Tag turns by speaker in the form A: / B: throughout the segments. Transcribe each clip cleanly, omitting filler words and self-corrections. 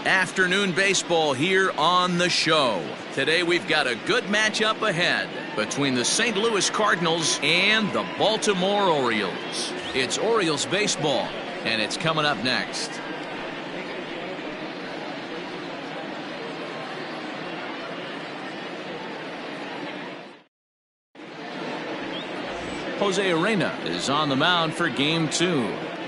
A: Afternoon baseball here on the show. Today we've got a good matchup ahead between the St. Louis Cardinals and the Baltimore Orioles. It's Orioles baseball, and it's coming up next. Jose Arena is on the mound for game 2.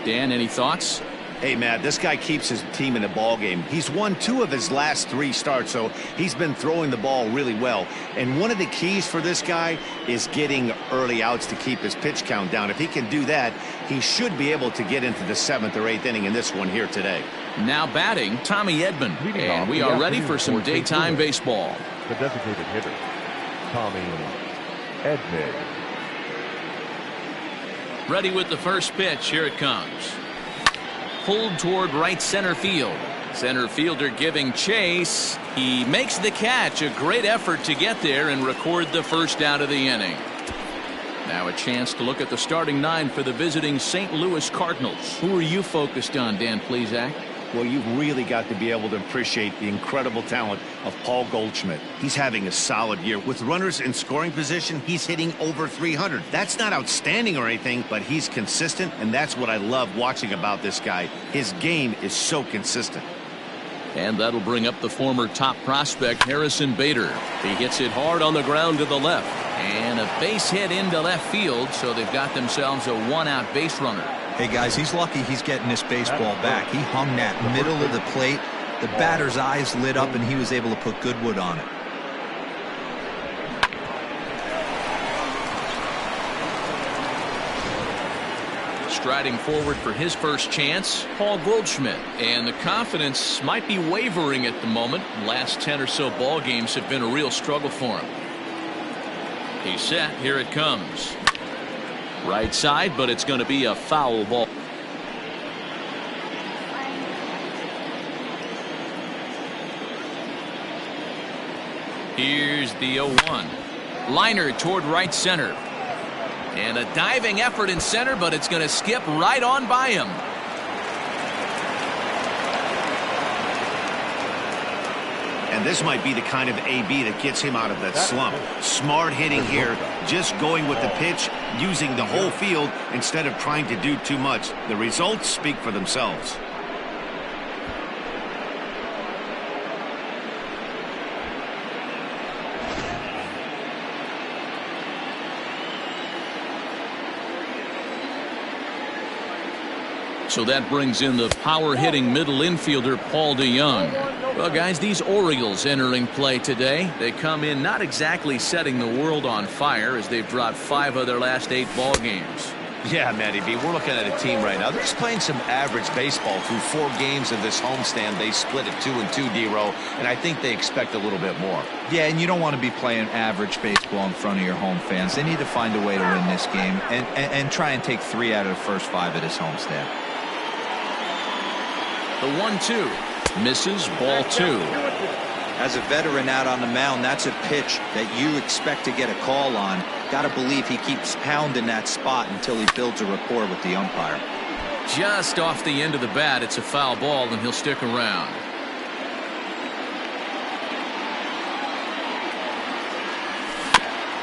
A: Dan, any thoughts?
B: Hey, Matt, this guy keeps his team in the ball game. He's won 2 of his last 3 starts, so he's been throwing the ball really well. And one of the keys for this guy is getting early outs to keep his pitch count down. If he can do that, he should be able to get into the 7th or 8th inning in this one here today.
A: Now batting, Tommy Edman. And we are ready for some daytime baseball.
C: The designated hitter, Tommy Edman.
A: Ready with the first pitch. Here it comes. Pulled toward right center field. Center fielder giving chase. He makes the catch. A great effort to get there and record the first out of the inning. Now a chance to look at the starting 9 for the visiting St. Louis Cardinals. Who are you focused on, Dan Plesac?
B: Well, you've really got to be able to appreciate the incredible talent of Paul Goldschmidt. He's having a solid year. With runners in scoring position, he's hitting over 300. That's not outstanding or anything, but he's consistent, and that's what I love watching about this guy. His game is so consistent.
A: And that'll bring up the former top prospect, Harrison Bader. He hits it hard on the ground to the left. And a base hit into left field, so they've got themselves a 1-out base runner.
D: Hey, guys, he's lucky he's getting this baseball back. He hung that middle of the plate. The batter's eyes lit up, and he was able to put good wood on it.
A: Striding forward for his first chance, Paul Goldschmidt. And the confidence might be wavering at the moment. Last 10 or so ball games have been a real struggle for him. He's set. Here it comes. Right side, but it's going to be a foul ball. Here's the 0-1. Liner toward right center. And a diving effort in center, but it's going to skip right on by him.
B: And this might be the kind of AB that gets him out of that slump. Smart hitting here, just going with the pitch, using the whole field instead of trying to do too much. The results speak for themselves.
A: So that brings in the power-hitting middle infielder, Paul DeYoung. Well, guys, these Orioles entering play today. They come in not exactly setting the world on fire as they've dropped 5 of their last 8 ball games.
B: Yeah, Matty B, we're looking at a team right now. They're just playing some average baseball through 4 games of this homestand. They split it 2-2, D-Row, and I think they expect a little bit more.
D: Yeah, and you don't want to be playing average baseball in front of your home fans. They need to find a way to win this game and try and take 3 out of the first 5 of this homestand.
A: The 1-2 misses, ball 2.
D: As a veteran out on the mound, that's a pitch that you expect to get a call on. Got to believe he keeps pounding that spot until he builds a rapport with the umpire.
A: Just off the end of the bat, it's a foul ball, and he'll stick around.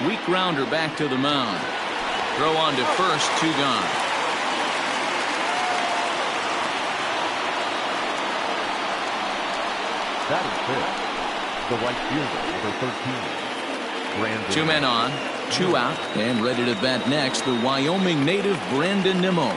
A: Weak grounder back to the mound. Throw on to first, 2 gone.
C: That is the right fielder, number 13. Brandon.
A: 2 men on, 2 out, and ready to bat next, the Wyoming native Brandon Nimmo.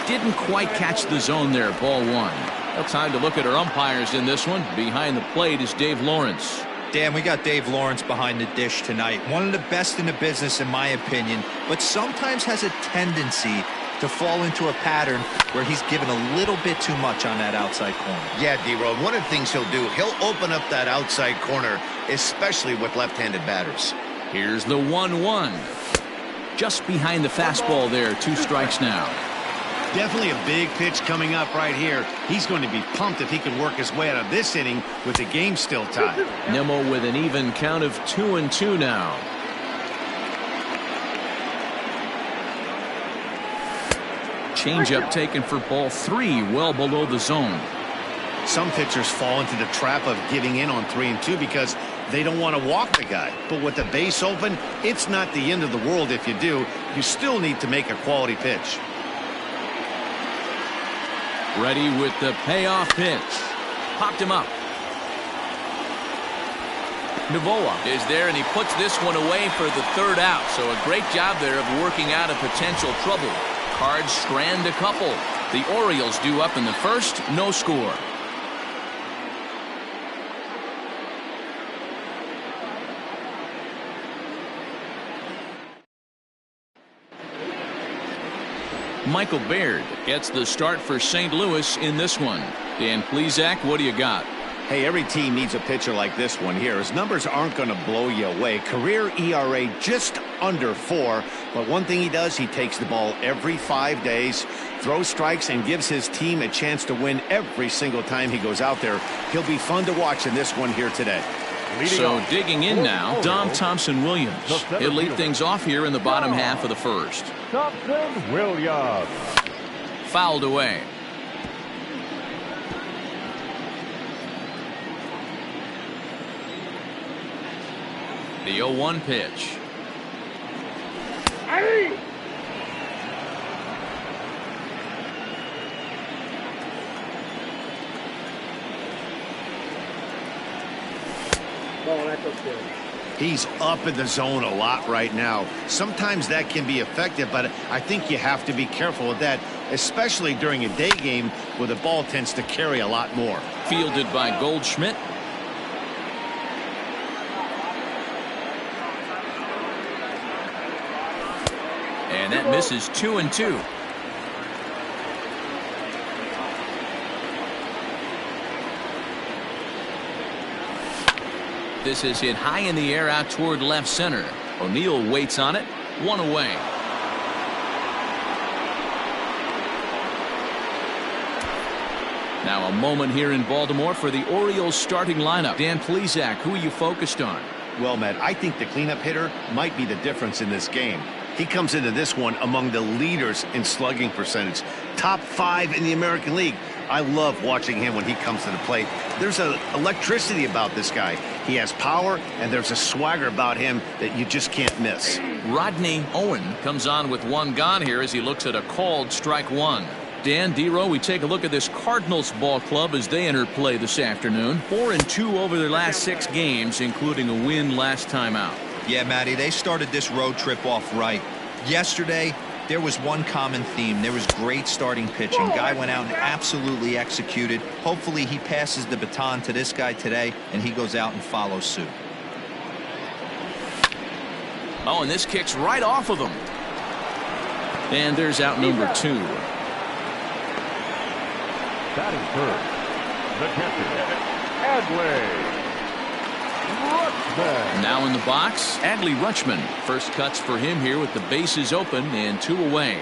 A: Didn't quite catch the zone there, ball 1. Well, time to look at our umpires in this one. Behind the plate is Dave Lawrence.
D: Dan, we got Dave Lawrence behind the dish tonight. One of the best in the business, in my opinion, but sometimes has a tendency to fall into a pattern where he's given a little bit too much on that outside corner.
B: Yeah, D-Road, one of the things he'll do, he'll open up that outside corner, especially with left-handed batters.
A: Here's the 1-1. Just behind the fastball there, 2 strikes now.
B: Definitely a big pitch coming up right here. He's going to be pumped if he can work his way out of this inning with the game still tied.
A: Nimmo with an even count of 2-2 now. Changeup taken for ball 3, well below the zone.
B: Some pitchers fall into the trap of giving in on 3 and 2 because they don't want to walk the guy. But with the base open, it's not the end of the world if you do. You still need to make a quality pitch.
A: Ready with the payoff pitch. Popped him up. Novoa is there, and he puts this one away for the 3rd out. So a great job there of working out a potential trouble. Cards strand a couple. The Orioles due up in the 1st, no score. Michael Baird gets the start for St. Louis in this one. Dan Plesac, what do you got?
B: Hey, every team needs a pitcher like this one here. His numbers aren't going to blow you away. Career ERA just under 4. But one thing he does, he takes the ball every 5 days, throws strikes, and gives his team a chance to win every single time he goes out there. He'll be fun to watch in this one here today.
A: So digging in now, Dom Thompson-Williams. He'll lead things off here in the bottom half of the 1st.
C: Thompson-Williams.
A: Fouled away. The 0-1 pitch.
B: He's up in the zone a lot right now. Sometimes that can be effective, but I think you have to be careful with that, especially during a day game where the ball tends to carry a lot more.
A: Fielded by Goldschmidt. And that misses 2-2. This is hit high in the air out toward left center. O'Neill waits on it. 1 away. Now a moment here in Baltimore for the Orioles starting lineup. Dan Plesac, who are you focused on?
B: Well, Matt, I think the cleanup hitter might be the difference in this game. He comes into this one among the leaders in slugging percentage. Top 5 in the American League. I love watching him when he comes to the plate. There's an electricity about this guy. He has power, and there's a swagger about him that you just can't miss.
A: Rodney Owen comes on with 1 gone here as he looks at a called strike 1. Dan, D-Row, we take a look at this Cardinals ball club as they enter play this afternoon. 4-2 over their last 6 games, including a win last time out.
D: Yeah, Matty, they started this road trip off right. Yesterday, there was one common theme. There was great starting pitching. Guy went out and absolutely executed. Hopefully he passes the baton to this guy today, and he goes out and follows suit.
A: Oh, and this kicks right off of him. And there's out number 2.
C: Batting first, the catcher, Adley Rutschman.
A: Now in the box, Adley Rutschman. First cuts for him here with the bases open and 2 away.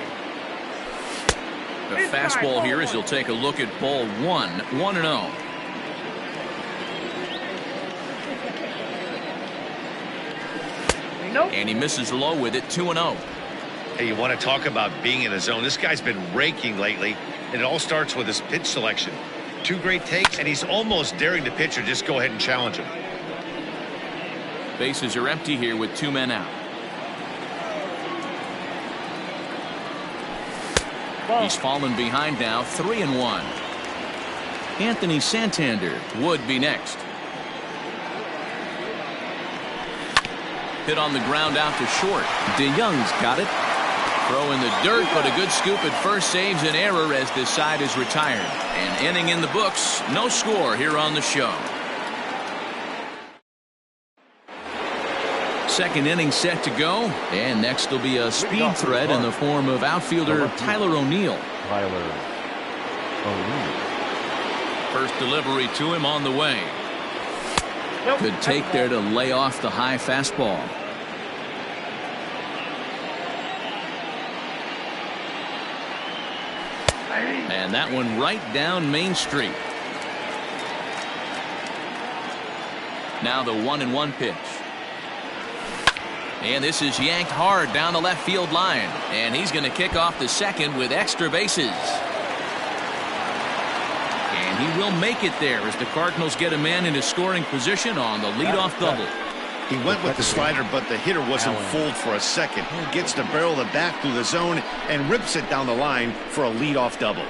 A: The fastball here as he'll take a look at ball 1, 1-0. And he misses low with it, 2-0.
B: Hey, you want to talk about being in a zone? This guy's been raking lately, and it all starts with his pitch selection. 2 great takes, and he's almost daring the pitcher just go ahead and challenge him.
A: Bases are empty here with 2 men out. He's fallen behind now, 3-1. Anthony Santander would be next. Hit on the ground out to short. DeYoung's got it. Throw in the dirt, but a good scoop at first saves an error as this side is retired. An inning in the books, no score here on the show. Second inning set to go, and next will be a speed threat in the form of outfielder Tyler O'Neill. First delivery to him on the way. Good take there to lay off the high fastball. And that one right down Main Street. Now the 1-1 pitch. And this is yanked hard down the left field line. And he's going to kick off the second with extra bases. And he will make it there as the Cardinals get a man into scoring position on the leadoff double.
B: He went with the slider, but the hitter wasn't fooled for a second. Gets the barrel of the bat through the zone and rips it down the line for a leadoff double.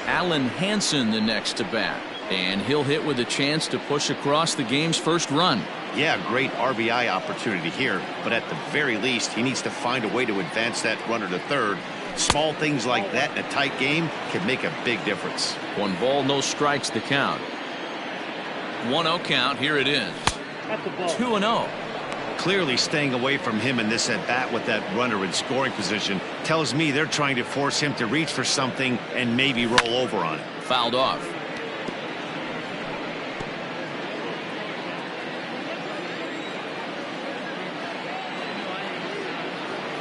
A: Alan Hansen the next to bat, and he'll hit with a chance to push across the game's first run.
B: Yeah, great RBI opportunity here, but at the very least, he needs to find a way to advance that runner to third. Small things like that in a tight game can make a big difference.
A: 1 ball, no strikes the count. 1-0 count. Here it is. 2-0.
B: Clearly staying away from him in this at bat with that runner in scoring position tells me they're trying to force him to reach for something and maybe roll over on it.
A: Fouled off.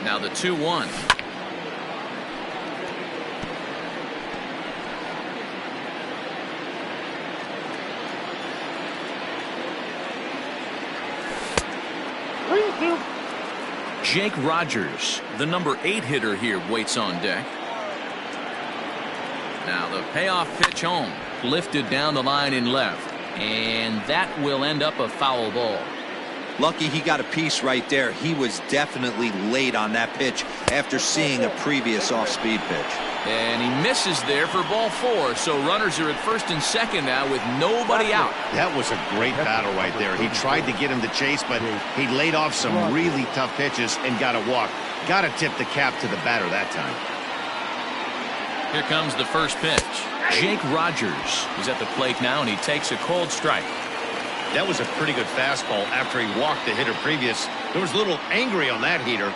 A: Now the 2-1. Jake Rogers, the number 8 hitter here, waits on deck. Now the payoff pitch home, lifted down the line in left, and that will end up a foul ball.
D: Lucky he got a piece right there. He was definitely late on that pitch after seeing a previous off-speed pitch.
A: And he misses there for ball 4, so runners are at first and second now with nobody out.
B: That was a great battle right there. He tried to get him to chase, but he laid off some really tough pitches and got a walk. Got to tip the cap to the batter that time.
A: Here comes the first pitch. Jake Rogers is at the plate now, and he takes a cold strike.
B: That was a pretty good fastball after he walked the hitter previous. There was a little angry on that heater.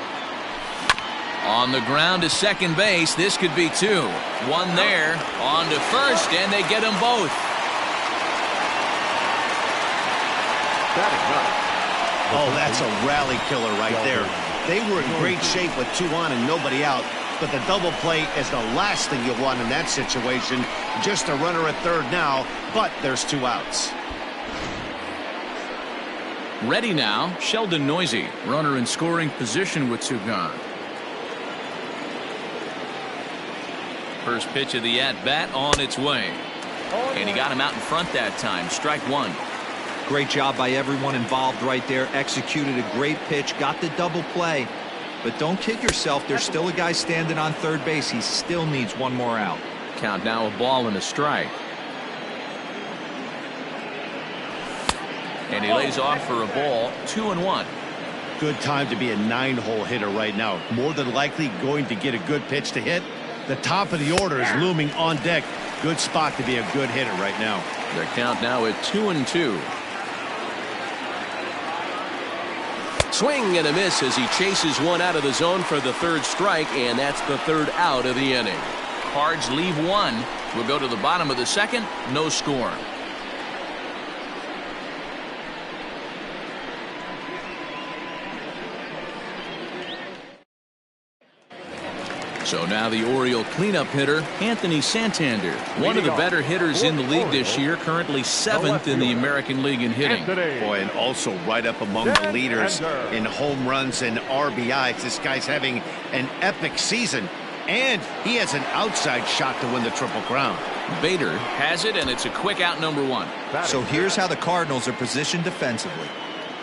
A: On the ground to second base. This could be 2. 1 there. On to first, and they get them both.
B: Oh, that's a rally killer right there. They were in great shape with 2 on and nobody out. But the double play is the last thing you want in that situation. Just a runner at third now, but there's 2 outs.
A: Ready now, Sheldon Noisy, runner in scoring position with 2 gone. First pitch of the at-bat on its way. And he got him out in front that time. Strike 1.
D: Great job by everyone involved right there. Executed a great pitch, got the double play. But don't kid yourself, there's still a guy standing on third base. He still needs 1 more out.
A: Count now a ball and a strike. And he lays off for a ball. 2-1.
B: Good time to be a 9-hole hitter right now. More than likely going to get a good pitch to hit. The top of the order is looming on deck. Good spot to be a good hitter right now.
A: The count now at 2-2. Swing and a miss as he chases one out of the zone for the 3rd strike, and that's the 3rd out of the inning. Cards leave 1. We'll go to the bottom of the 2nd. No score. So now the Oriole cleanup hitter, Anthony Santander, one of the better hitters in the league this year, currently 7th in the American League in hitting.
B: Boy, and also right up among the leaders in home runs and RBIs. This guy's having an epic season, and he has an outside shot to win the Triple Crown.
A: Bader has it, and it's a quick out, number 1.
D: So here's how the Cardinals are positioned defensively.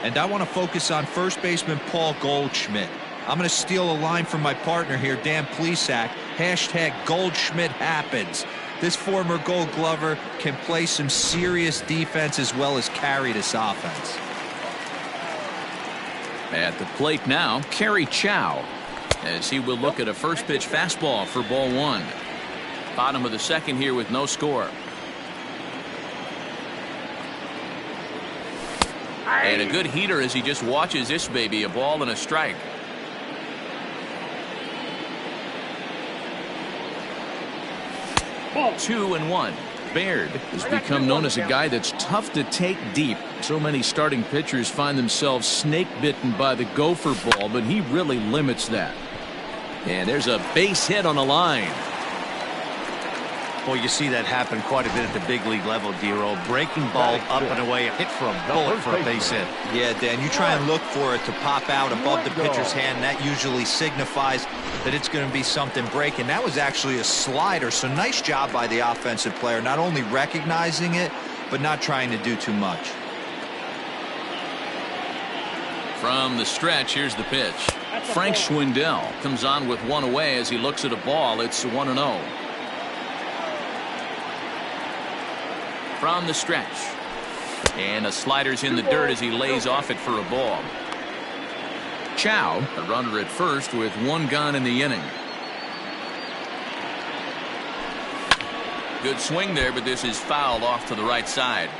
D: And I want to focus on first baseman Paul Goldschmidt. I'm going to steal a line from my partner here, Dan Plesac. Hashtag Goldschmidt happens. This former Gold Glover can play some serious defense as well as carry this offense.
A: At the plate now, Kerry Chow, as he will look at a first pitch fastball for ball 1. Bottom of the 2nd here with no score. And a good heater as he just watches this baby, a ball and a strike. 2-1. Baird has become known as a guy that's tough to take deep. So many starting pitchers find themselves snake bitten by the gopher ball, but he really limits that. And there's a base hit on the line.
B: Well, you see that happen quite a bit at the big league level, Dero. Breaking ball up and away, hit for a bullet for a base hit.
D: Yeah, Dan, you try and look for it to pop out above the pitcher's hand. That usually signifies that it's going to be something breaking. That was actually a slider, so nice job by the offensive player, not only recognizing it, but not trying to do too much.
A: From the stretch, here's the pitch. Frank Schwindel comes on with one away as he looks at a ball. It's 1-0. From the stretch. And a slider's in the dirt as he lays off it for a ball. Chow, a runner at first with one gone in the inning. Good swing there, but this is fouled off to the right side.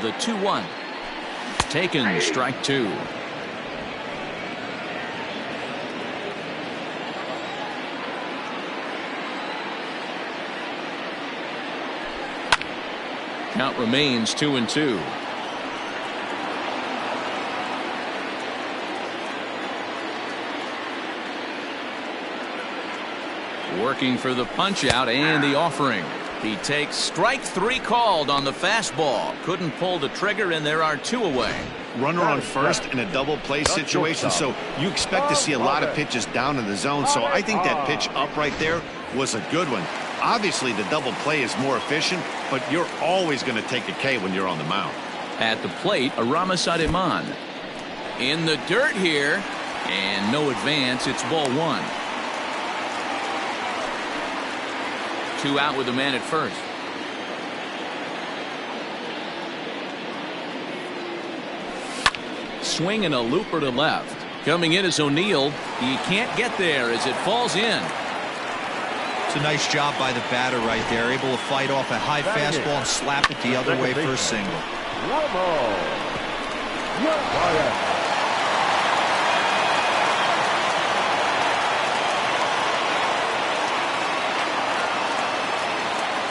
A: The 2-1. Taken, strike two. Count remains 2-2. Working for the punch out and the offering. He takes strike three called on the fastball. Couldn't pull the trigger, and there are two away.
B: Runner on first in a double play situation, so you expect to see a lot of pitches down in the zone. So I think that pitch up right there was a good one. Obviously, the double play is more efficient, but you're always going to take a K when you're on the mound.
A: At the plate, Aramis Ademan. In the dirt here, and no advance. It's ball one. Two out with a man at first. Swing and a looper to left. Coming in is O'Neill. He can't get there as it falls in.
D: It's a nice job by the batter right there. Able to fight off a high fastball and slap it the other way for a single.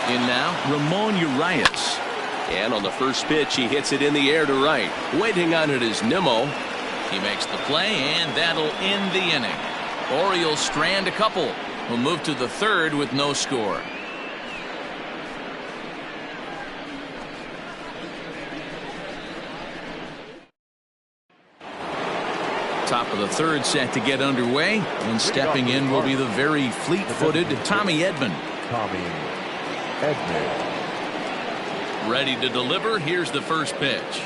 A: In now, Ramon Urias. And on the first pitch, he hits it in the air to right. Waiting on it is Nimmo. He makes the play, and that'll end the inning. Orioles strand a couple. We'll move to the third with no score. Top of the third set to get underway, and stepping in will be the very fleet-footed Tommy Edman. Ready to deliver. Here's the first pitch.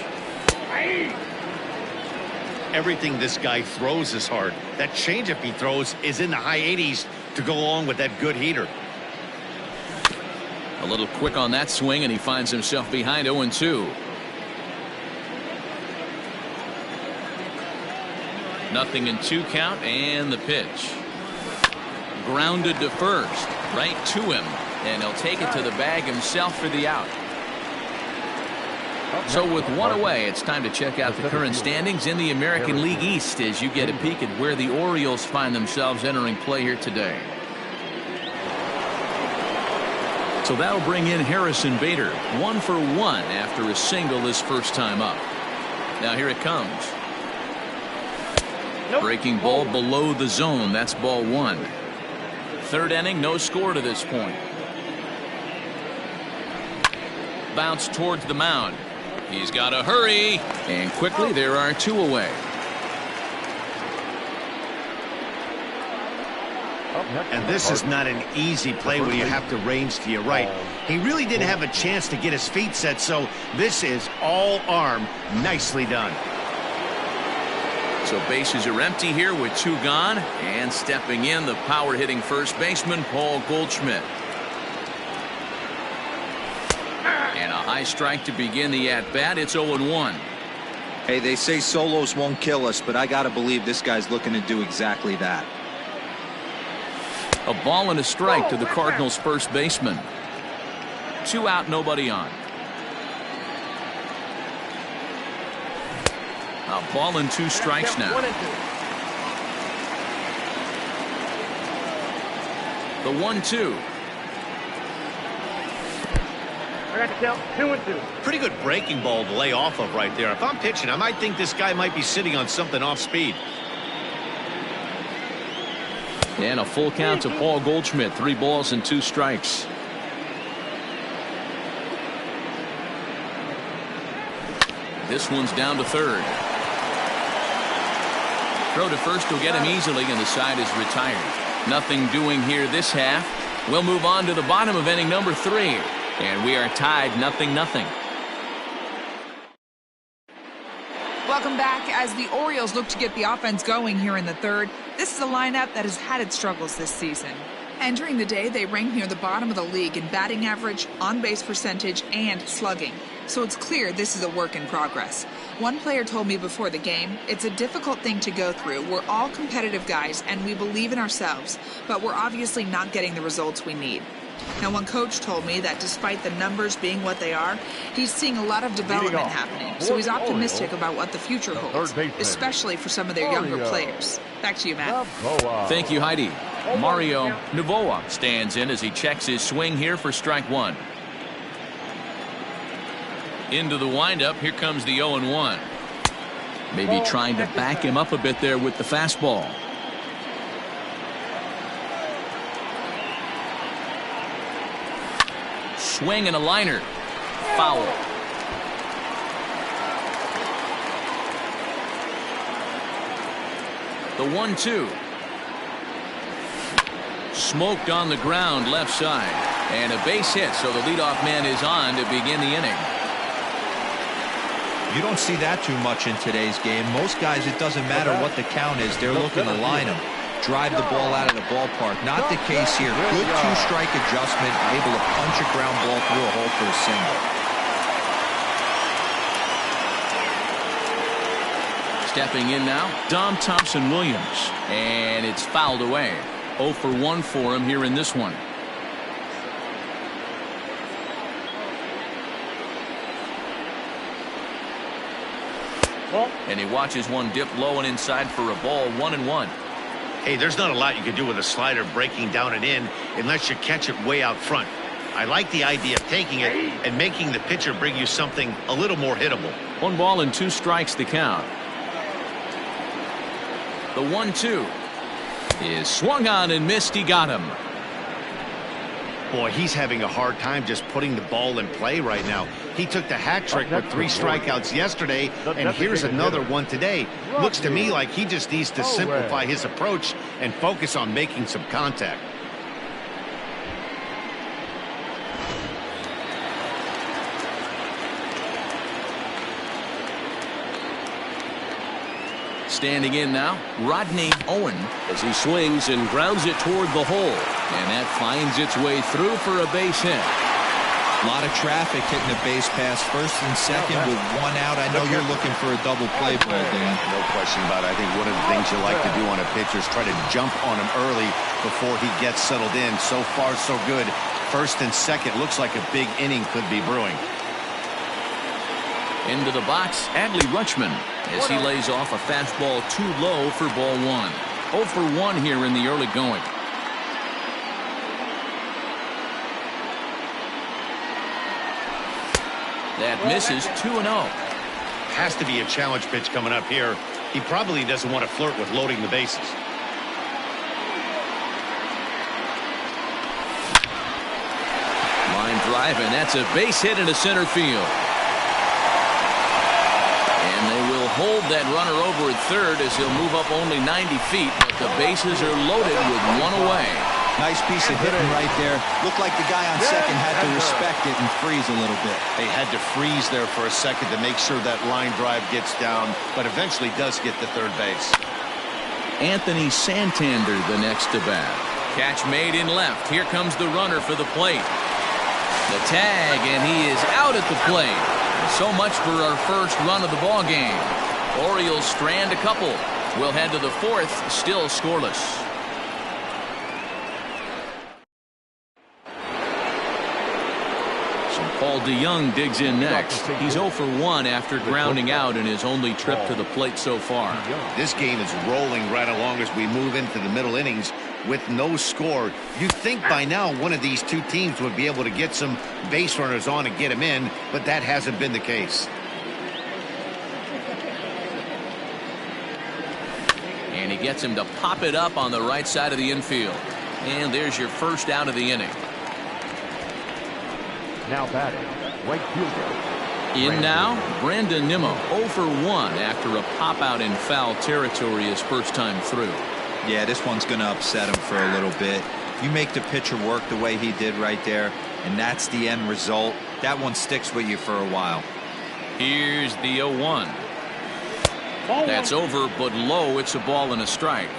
B: Everything this guy throws is hard. That changeup he throws is in the high 80s to go along with that good heater.
A: A little quick on that swing, and he finds himself behind 0-2. Nothing in two count, and the pitch. Grounded to first, right to him, and he'll take it to the bag himself for the out. So with one away, it's time to check out the current standings in the American League East as you get a peek at where the Orioles find themselves entering play here today. So that'll bring in Harrison Bader, 1 for 1 after a single his first time up. Now here it comes. Breaking ball below the zone. That's ball one. Third inning, no score to this point. Bounce towards the mound. He's got to hurry, and quickly there are two away.
B: And this is not an easy play when you have to range to your right. He really didn't have a chance to get his feet set, so this is all arm. Nicely done.
A: So bases are empty here with two gone, and stepping in, the power hitting first baseman Paul Goldschmidt. And a high strike to begin the at-bat. It's 0-1.
D: Hey, they say solos won't kill us, but I got to believe this guy's looking to do exactly that.
A: A ball and a strike to the Cardinals' first baseman. Two out, nobody on. A ball and two strikes now. The 1-2.
C: I got to count 2-2.
B: Pretty good breaking ball to lay off of right there. If I'm pitching, I might think this guy might be sitting on something off speed.
A: And a full count to Paul Goldschmidt. 3 balls and 2 strikes. This one's down to third. Throw to first will get him easily, and the side is retired. Nothing doing here this half. We'll move on to the bottom of inning number 3. And we are tied 0-0.
E: Welcome back as the Orioles look to get the offense going here in the third. This is a lineup that has had its struggles this season. Entering the day, they rank near the bottom of the league in batting average, on-base percentage, and slugging. So it's clear this is a work in progress. One player told me before the game, it's a difficult thing to go through. We're all competitive guys, and we believe in ourselves, but we're obviously not getting the results we need. Now, one coach told me that despite the numbers being what they are, he's seeing a lot of development happening. So he's optimistic about what the future holds, especially for some of their younger players. Back to you, Matt.
A: Thank you, Heidi. Mario Novoa stands in as he checks his swing here for strike 1. Into the windup. Here comes the 0-1. Maybe trying to back him up a bit there with the fastball. Swing and a liner. Foul. The 1-2. Smoked on the ground left side. And a base hit, so the leadoff man is on to begin the inning.
D: You don't see that too much in today's game. Most guys, it doesn't matter what the count is. They're looking to line them, drive the ball out of the ballpark. Not the case here. Good 2-strike adjustment, able to punch a ground ball through a hole for a single.
A: Stepping in now, Dom Thompson-Williams. And it's fouled away. 0 for 1 for him here in this one. And he watches one dip low and inside for a ball. 1-1.
B: Hey, there's not a lot you can do with a slider breaking down and in unless you catch it way out front. I like the idea of taking it and making the pitcher bring you something a little more hittable.
A: 1 ball and 2 strikes the count. The 1-2 is swung on and missed. He got him.
B: Boy, he's having a hard time just putting the ball in play right now. He took the hat trick with 3 strikeouts yesterday, and here's another one today. Looks to me like he just needs to simplify his approach and focus on making some contact.
A: Standing in now, Rodney Owen as he swings and grounds it toward the hole. And that finds its way through for a base hit.
D: A lot of traffic hitting the base pass first and second with 1 out. I know you're looking for a double play ball, Dan.
B: No question about it. I think one of the things you like to do on a pitcher is try to jump on him early before he gets settled in. So far, so good. First and second looks like a big inning could be brewing.
A: Into the box, Adley Rutschman as he lays off a fastball too low for ball 1. 0 for 1 here in the early going. That misses. 2-0.
B: Has to be a challenge pitch coming up here. He probably doesn't want to flirt with loading the bases.
A: Line drive, and that's a base hit into center field. And they will hold that runner over at third as he'll move up only 90 feet, but the bases are loaded with 1 away.
D: Nice piece of hitting right there. Looked like the guy on second had to respect it and freeze a little bit.
B: They had to freeze there for a second to make sure that line drive gets down, but eventually does get to third base.
A: Anthony Santander the next to bat. Catch made in left. Here comes the runner for the plate. The tag, and he is out at the plate. So much for our first run of the ball game. Orioles strand a couple. We'll head to the 4th, still scoreless. Paul DeYoung digs in next. He's 0 for 1 after grounding out in his only trip to the plate so far.
B: This game is rolling right along as we move into the middle innings with no score. You'd think by now one of these two teams would be able to get some base runners on and get them in, but that hasn't been the case.
A: And he gets him to pop it up on the right side of the infield. And there's your first out of the inning.
C: Now batting, right fielder.
A: In now, Brandon Nimmo 0 for 1 after a pop out in foul territory his first time through.
D: Yeah, this one's going to upset him for a little bit. You make the pitcher work the way he did right there, and that's the end result. That one sticks with you for a while.
A: Here's the 0-1. That's over, but low. It's a ball and a strike.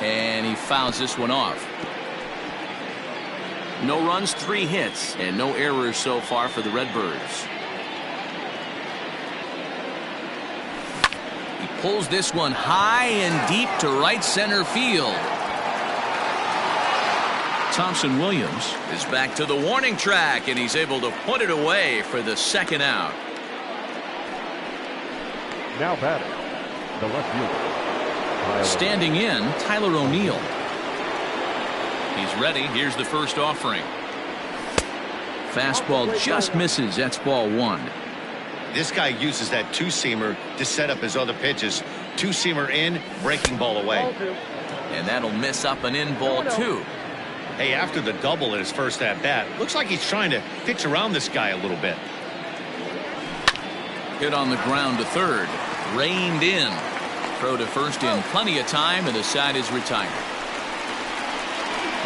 A: And he fouls this one off. No runs, 3 hits, and no errors so far for the Redbirds. He pulls this one high and deep to right center field. Thompson Williams is back to the warning track, and he's able to put it away for the second out.
C: Now batting, the left fielder.
A: Standing in, Tyler O'Neill. He's ready. Here's the first offering. Fastball just misses. That's ball 1.
B: This guy uses that two-seamer to set up his other pitches. Two-seamer in, breaking ball away.
A: And that'll miss up and in ball 2.
B: Hey, after the double in his first at-bat, looks like he's trying to pitch around this guy a little bit.
A: Hit on the ground to third. Reined in. Throw to first in plenty of time, and the side is retired.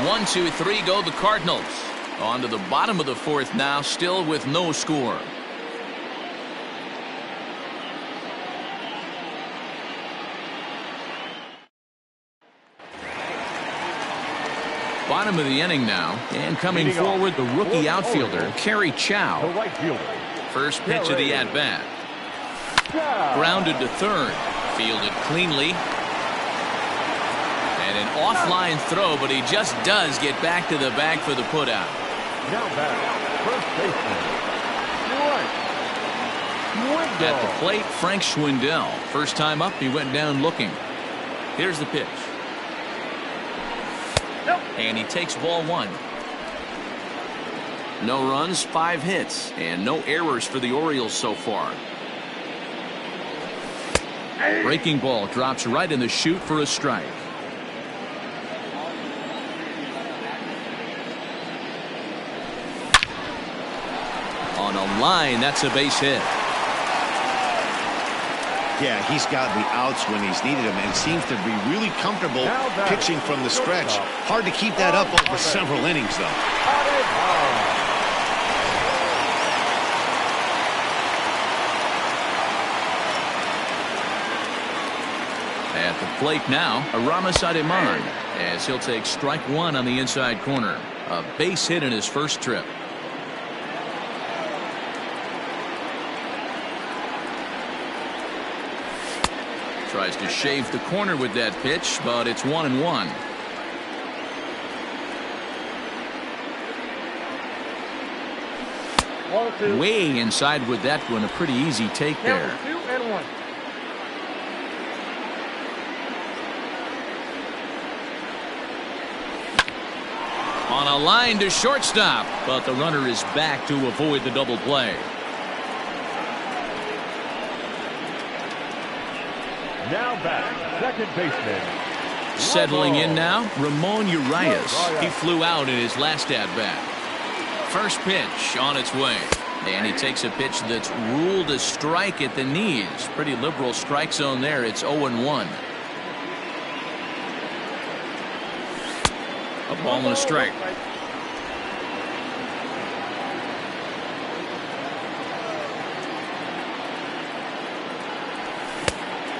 A: 1, 2, 3 go the Cardinals. On to the bottom of the 4th now, still with no score. Bottom of the inning now, and coming forward, the rookie outfielder, Kerry Chow.
C: The right fielder.
A: First pitch of the at-bat. Grounded to third. Fielded cleanly. And an offline throw, but he just does get back to the bag for the putout.
C: Now back, first baseman.
A: At the plate, Frank Schwindel. First time up, he went down looking. Here's the pitch. And he takes ball 1. No runs, 5 hits, and no errors for the Orioles so far. Breaking ball drops right in the chute for a strike. On a line, that's a base hit.
B: Yeah, he's got the outs when he's needed them and seems to be really comfortable pitching from the stretch. Hard to keep that up over several innings, though.
A: At the plate now, Aramis Ademan, as he'll take strike 1 on the inside corner. A base hit in his first trip. Tries to shave the corner with that pitch, but it's 1-1. Way inside with that one. A pretty easy take there.
C: 2-1.
A: On a line to shortstop, but the runner is back to avoid the double play.
C: Now back, second baseman.
A: Settling in now, Ramon Urias. He flew out in his last at-bat. First pitch on its way. And he takes a pitch that's ruled a strike at the knees. Pretty liberal strike zone there. It's 0-1. A ball and a strike.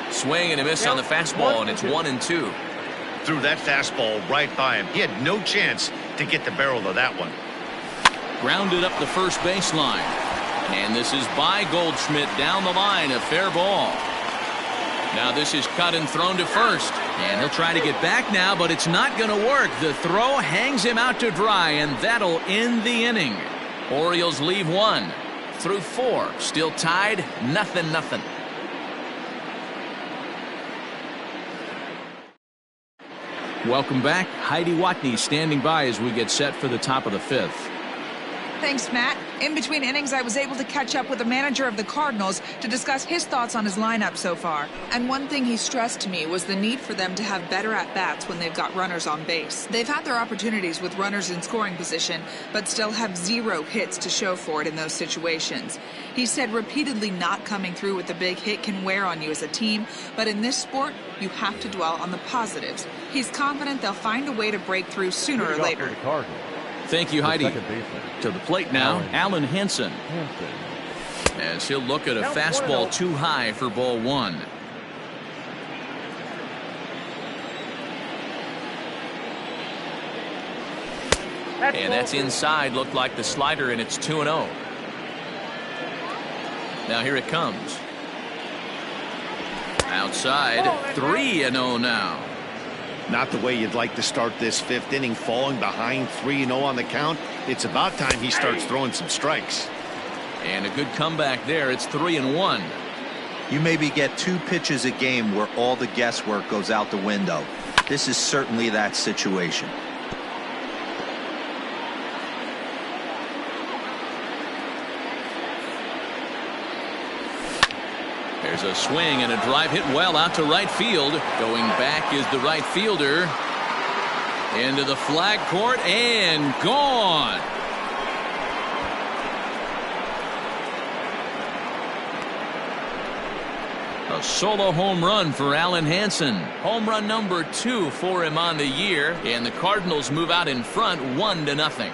A: Swing and a miss on the fastball, and it's 1-2.
B: Threw that fastball right by him. He had no chance to get the barrel of that one.
A: Grounded up the first baseline. And this is by Goldschmidt down the line. A fair ball. Now this is cut and thrown to first. And he'll try to get back now, but it's not going to work. The throw hangs him out to dry, and that'll end the inning. Orioles leave 1 through 4. Still tied, 0-0. Welcome back. Heidi Watney standing by as we get set for the top of the 5th.
E: Thanks, Matt. In between innings, I was able to catch up with the manager of the Cardinals to discuss his thoughts on his lineup so far. And one thing he stressed to me was the need for them to have better at-bats when they've got runners on base. They've had their opportunities with runners in scoring position, but still have 0 hits to show for it in those situations. He said repeatedly not coming through with the big hit can wear on you as a team, but in this sport, you have to dwell on the positives. He's confident they'll find a way to break through sooner or later.
A: Thank you, Heidi. To the plate now, Alan Hansen. As he'll look at a fastball too high for ball 1. And that's inside. Looked like the slider, and it's 2-0. Now here it comes. Outside, 3-0 now.
B: Not the way you'd like to start this 5th inning, falling behind 3-0 on the count. It's about time he starts throwing some strikes.
A: And a good comeback there. It's 3-1.
D: You maybe get 2 pitches a game where all the guesswork goes out the window. This is certainly that situation.
A: There's a swing and a drive hit well out to right field. Going back is the right fielder. Into the flag court and gone. A solo home run for Alan Hansen. Home run number 2 for him on the year. And the Cardinals move out in front 1-0.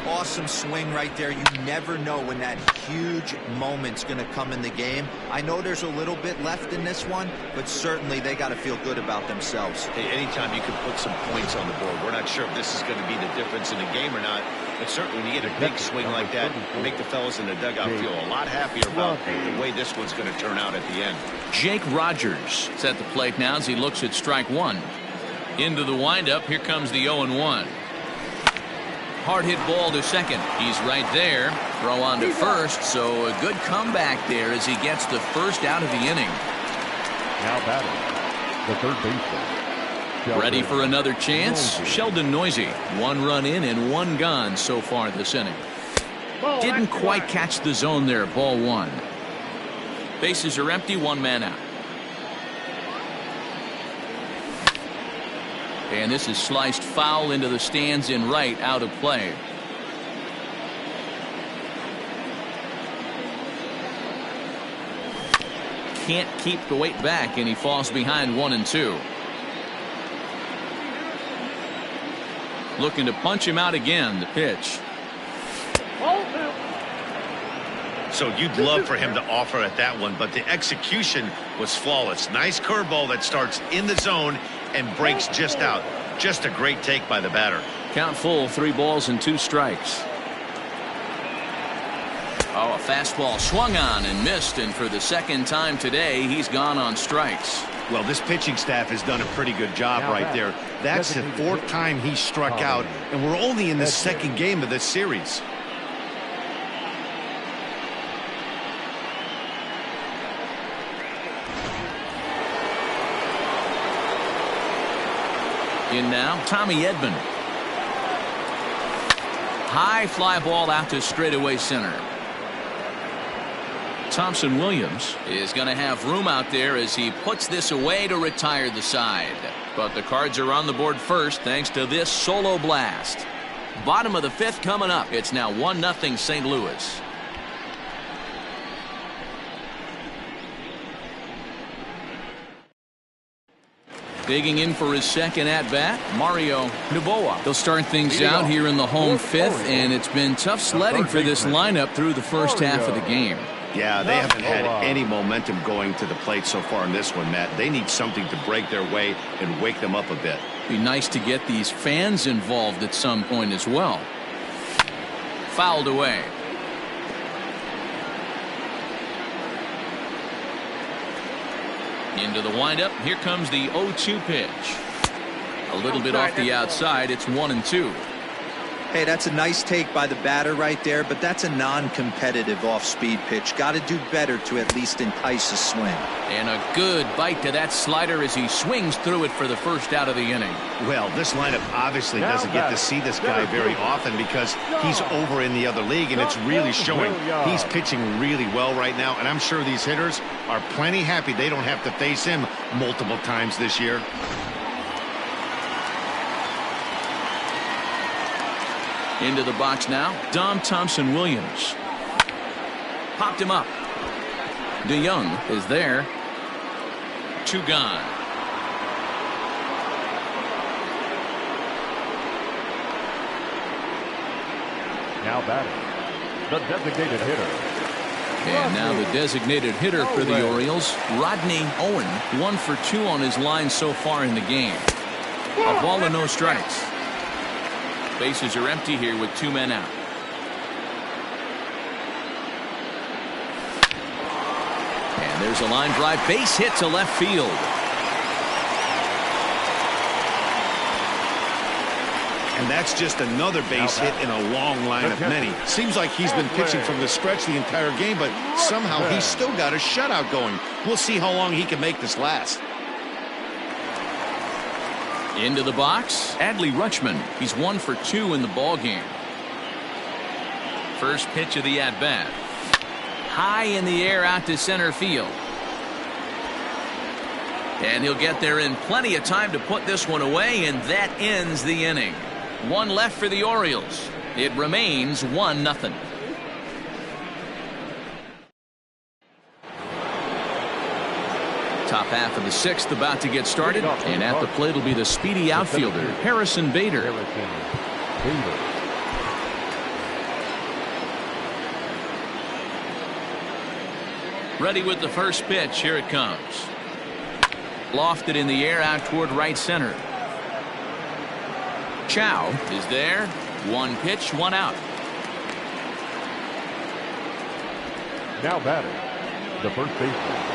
D: Awesome swing right there. You never know when that huge moment's going to come in the game. I know there's a little bit left in this one, but certainly they got to feel good about themselves.
B: Hey, anytime you can put some points on the board, we're not sure if this is going to be the difference in the game or not, but certainly when you get a big swing like that, you make the fellas in the dugout feel a lot happier about the way this one's going to turn out at the end.
A: Jake Rogers is at the plate now as he looks at strike 1. Into the windup. Here comes the 0-1. Hard hit ball to second. He's right there. Throw on to first. So a good comeback there as he gets the first out of the inning.
C: Now batting, the third baseman.
A: Ready for another chance? Sheldon Noisy. 1 run in and 1 gone so far this inning. Didn't quite catch the zone there. Ball 1. Bases are empty. 1 man out. And this is sliced foul into the stands in right, out of play. Can't keep the weight back, and he falls behind 1-2. Looking to punch him out again. The pitch.
B: So you'd love for him to offer at that one, but the execution was flawless. Nice curveball that starts in the zone and breaks just out. Just a great take by the batter.
A: Count full, 3 balls and 2 strikes. Oh, a fastball swung on and missed, and for the second time today, he's gone on strikes.
B: Well, this pitching staff has done a pretty good job right there. That's the 4th time he struck out, and we're only in the 2nd game of this series.
A: In now, Tommy Edman. High fly ball out to straightaway center. Thompson Williams is going to have room out there as he puts this away to retire the side. But the Cards are on the board first thanks to this solo blast. Bottom of the 5th coming up. It's now 1-0 St. Louis. Digging in for his 2nd at-bat, Mario Novoa. They'll start things out here in the home 5th, and it's been tough sledding for this lineup through the first half of the game.
B: Yeah, they haven't had any momentum going to the plate so far in this one, Matt. They need something to break their way and wake them up a bit.
A: Be nice to get these fans involved at some point as well. Fouled away. Into the windup. Here comes the 0-2 pitch. A little bit off the outside. It's 1-2.
D: Hey, that's a nice take by the batter right there, but that's a non-competitive off-speed pitch. Got to do better to at least entice a swing.
A: And a good bite to that slider as he swings through it for the first out of the inning.
B: Well, this lineup obviously doesn't get to see this guy very often because he's over in the other league, and it's really showing. He's pitching really well right now, and I'm sure these hitters are plenty happy they don't have to face him multiple times this year.
A: Into the box now, Dom Thompson-Williams. Popped him up. DeYoung is there. 2 gone.
C: Now batting, the designated hitter.
A: And now the designated hitter for the Orioles, Rodney Owen, 1 for 2 on his line so far in the game. A ball and no strikes. Bases are empty here with 2 men out. And there's a line drive, base hit to left field.
B: And that's just another base hit in a long line of many. Seems like he's been pitching from the stretch the entire game, but somehow he's still got a shutout going. We'll see how long he can make this last.
A: Into the box, Adley Rutschman. He's 1 for 2 in the ball game. First pitch of the at-bat. High in the air out to center field. And he'll get there in plenty of time to put this one away, and that ends the inning. 1 left for the Orioles. It remains 1-0. Top half of the 6th about to get started, and at the plate will be the speedy outfielder, Harrison Bader. Ready with the first pitch. Here it comes. Lofted in the air out toward right center. Chow is there. 1 pitch, 1 out.
C: Now batting, the first baseman.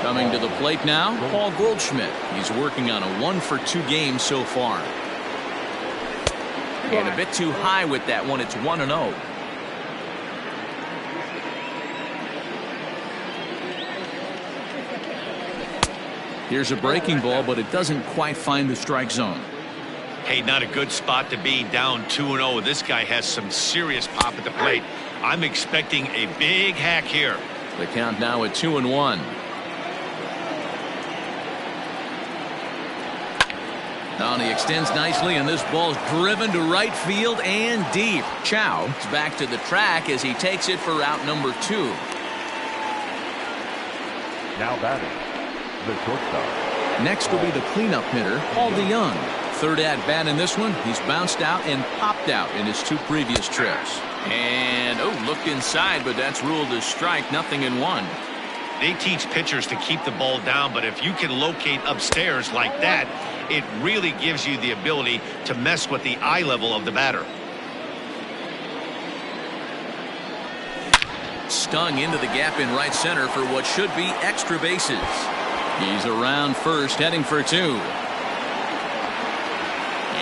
A: Coming to the plate now, Paul Goldschmidt. He's working on a 1 for 2 game so far. And a bit too high with that one. It's 1-0. Here's a breaking ball, but it doesn't quite find the strike zone.
B: Hey, not a good spot to be, down 2-0. This guy has some serious pop at the plate. I'm expecting a big hack here.
A: The count now at 2-1. Now he extends nicely, and this ball's driven to right field and deep. Chow is back to the track as he takes it for out number 2.
C: Now batting, the shortstop.
A: Next will be the cleanup hitter, Paul DeYoung. 3rd at bat in this one. He's bounced out and popped out in his 2 previous trips. And looked inside, but that's ruled a strike. 0-1.
B: They teach pitchers to keep the ball down, but if you can locate upstairs like that, it really gives you the ability to mess with the eye level of the batter.
A: Stung into the gap in right center for what should be extra bases. He's around first, heading for 2.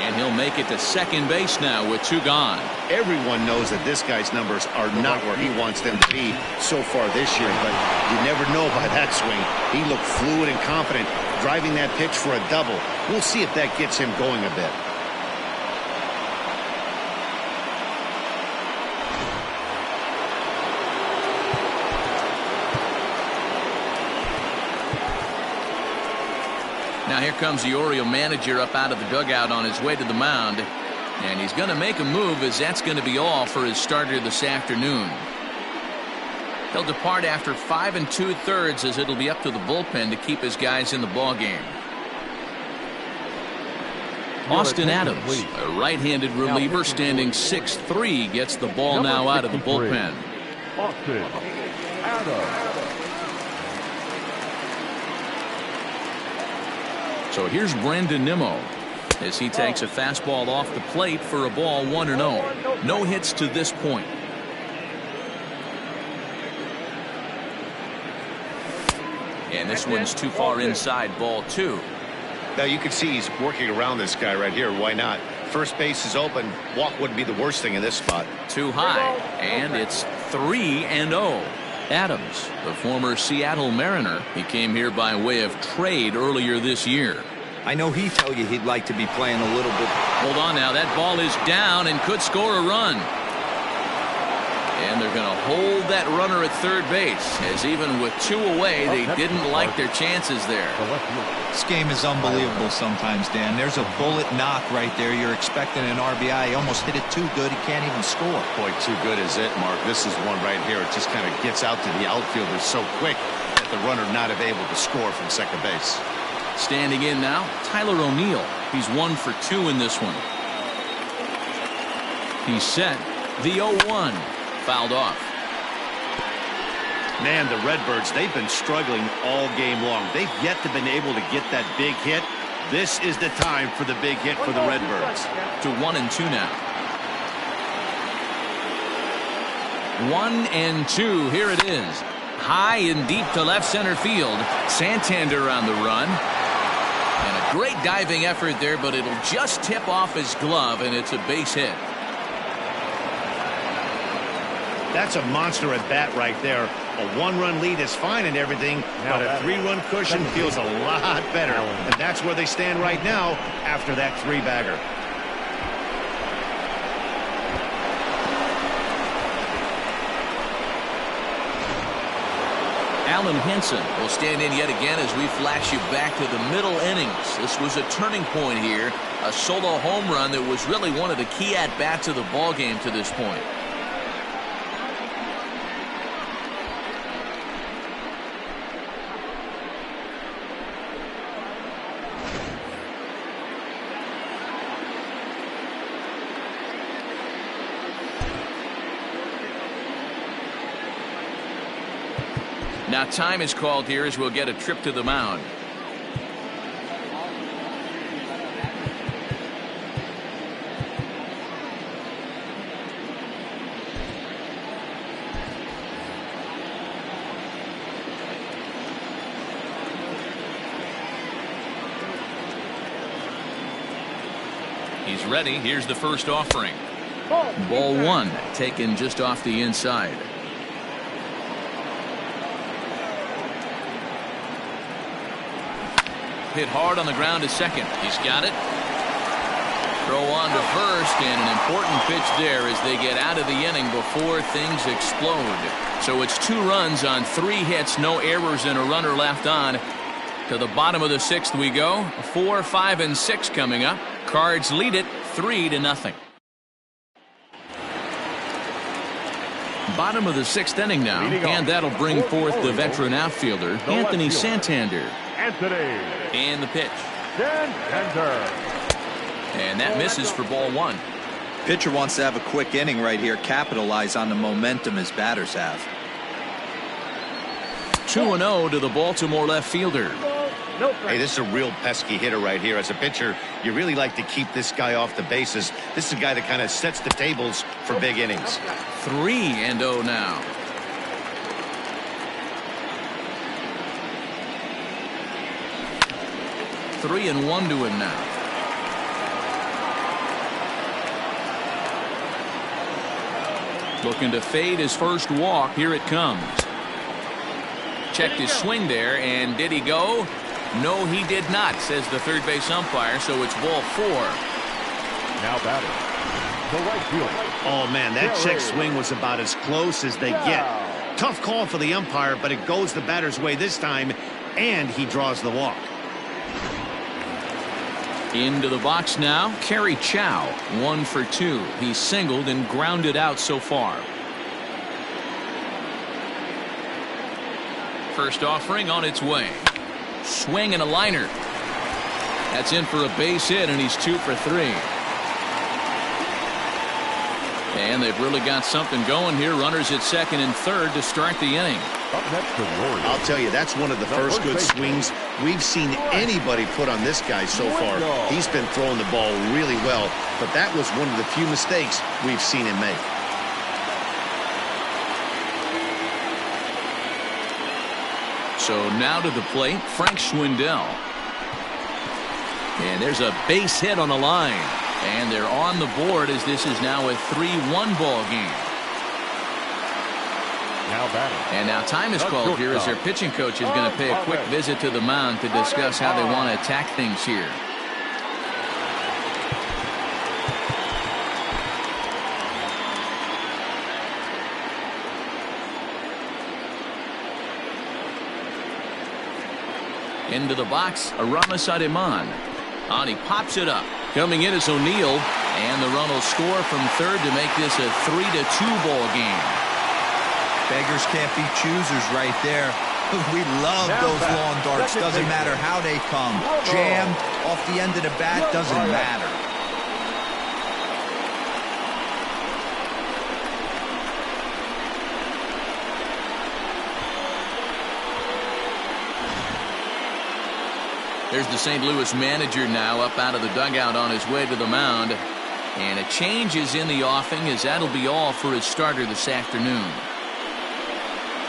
A: And he'll make it to second base now with 2 gone.
B: Everyone knows that this guy's numbers are not where he wants them to be so far this year, but you never know by that swing. He looked fluid and confident, driving that pitch for a double. We'll see if that gets him going a bit.
A: Now here comes the Oriole manager up out of the dugout on his way to the mound. And he's going to make a move, as that's going to be all for his starter this afternoon. He'll depart after 5 2/3, as it'll be up to the bullpen to keep his guys in the ball game. Austin Adams, a right-handed reliever, standing 6'3", gets the ball now out of the bullpen.
C: Austin Adams.
A: So here's Brendan Nimmo as he takes a fastball off the plate for a ball, 1-0. No hits to this point. And this one's too far inside, ball 2.
B: Now you can see he's working around this guy right here. Why not? first base is open, walk wouldn't be the worst thing in this spot.
A: Too high, and it's 3-0. Adams, the former Seattle Mariner, he came here by way of trade earlier this year.
D: I know he'd tell you he'd like to be playing a little bit.
A: Hold on now, that ball is down and could score a run. And they're going to hold that runner at third base, as even with 2 away, they didn't like their chances there.
D: This game is unbelievable sometimes, Dan. There's a bullet knock right there. You're expecting an RBI. He almost hit it too good. He can't even score.
B: Boy, too good is it, Mark. This is one right here. It just kind of gets out to the outfielder so quick that the runner not able to score from second base.
A: Standing in now, Tyler O'Neill. He's 1 for 2 in this one. He's set. The 0-1. Fouled off.
B: Man, the Redbirds, they've been struggling all game long. They've yet to been able to get that big hit. This is the time for the big hit for the Redbirds.
A: To 1-2 now. 1-2. Here it is. High and deep to left center field. Santander on the run. And a great diving effort there, but it'll just tip off his glove, and it's a base hit.
B: That's a monster at bat right there. A 1-run lead is fine and everything, but a 3-run cushion feels a lot better. And that's where they stand right now after that 3-bagger.
A: Alan Henson will stand in yet again as we flash you back to the middle innings. This was a turning point here. A solo home run that was really one of the key at-bats of the ballgame to this point. Now time is called here as we'll get a trip to the mound. He's ready. Here's the first offering. Ball 1 taken just off the inside. Hit hard on the ground to second. He's got it. Throw on to first, and an important pitch there as they get out of the inning before things explode. So it's 2 runs on 3 hits, no errors, and a runner left on. To the bottom of the 6th we go. 4, 5, and 6 coming up. Cards lead it 3-0. Bottom of the 6th inning now, and that'll bring forth the veteran outfielder, Anthony Santander. And the pitch. And that misses for ball 1.
D: Pitcher wants to have a quick inning right here, capitalize on the momentum his batters have.
A: 2-0 to the Baltimore left fielder.
B: Hey, this is a real pesky hitter right here. As a pitcher, you really like to keep this guy off the bases. This is a guy that kind of sets the tables for big innings.
A: 3-0 now. Three and 1 to him now. Looking to fade his first walk. Here it comes. Checked his swing there, and did he go? No, he did not, says the third base umpire, so it's ball 4.
C: Now batting, the right fielder.
B: Oh, man, that check swing was about as close as they get. Tough call for the umpire, but it goes the batter's way this time, and he draws the walk.
A: Into the box now, Kerry Chow, 1 for 2. He's singled and grounded out so far. First offering on its way. Swing and a liner. That's in for a base hit, and he's 2 for 3. And they've really got something going here. Runners at second and third to start the inning.
C: Up next for the Orioles.
B: I'll tell you, that's one of the first good swings we've seen anybody put on this guy so far. He's been throwing the ball really well, but that was one of the few mistakes we've seen him make.
A: So now to the plate, Frank Schwindel. And there's a base hit on the line. And they're on the board as this is now a 3-1 ball game.
C: Now batting.
A: And now time is called here as their pitching coach is going to pay a quick visit to the mound to discuss how they want to attack things here. Into the box, Aramis Ademan. On, he pops it up. Coming in is O'Neill, and the run will score from third to make this a 3-2 ball game.
D: Beggars can't be choosers right there. We love those long darts. Doesn't matter how they come. Jammed off the end of the bat, doesn't matter.
A: There's the St. Louis manager now up out of the dugout on his way to the mound. And a change is in the offing as that'll be all for his starter this afternoon.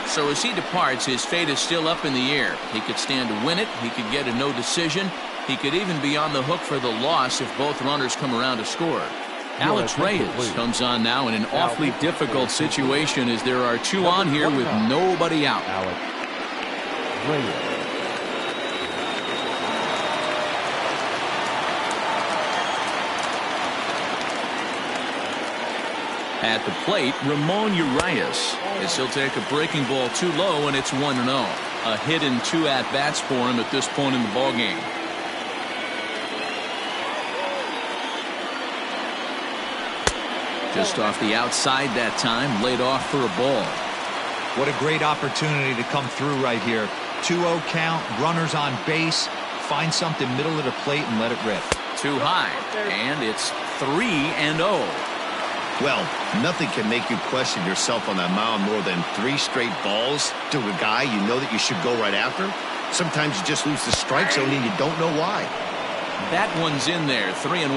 A: So as he departs, his fate is still up in the air. He could stand to win it. He could get a no decision. He could even be on the hook for the loss if both runners come around to score. Alex Reyes comes on now in an awfully difficult situation as there are two on here with nobody out.
C: Alex Reyes.
A: At the plate, Ramon Urias, as he'll take a breaking ball too low, and it's 1-0. A hit and 2 at-bats for him at this point in the ballgame. Just off the outside that time, laid off for a ball.
D: What a great opportunity to come through right here. 2-0 count, runners on base. Find something middle of the plate and let it rip.
A: Too high, and it's 3-0.
B: Well, nothing can make you question yourself on that mound more than 3 straight balls to a guy you know that you should go right after. Sometimes you just lose the strike zone and you don't know why.
A: That one's in there, 3-1.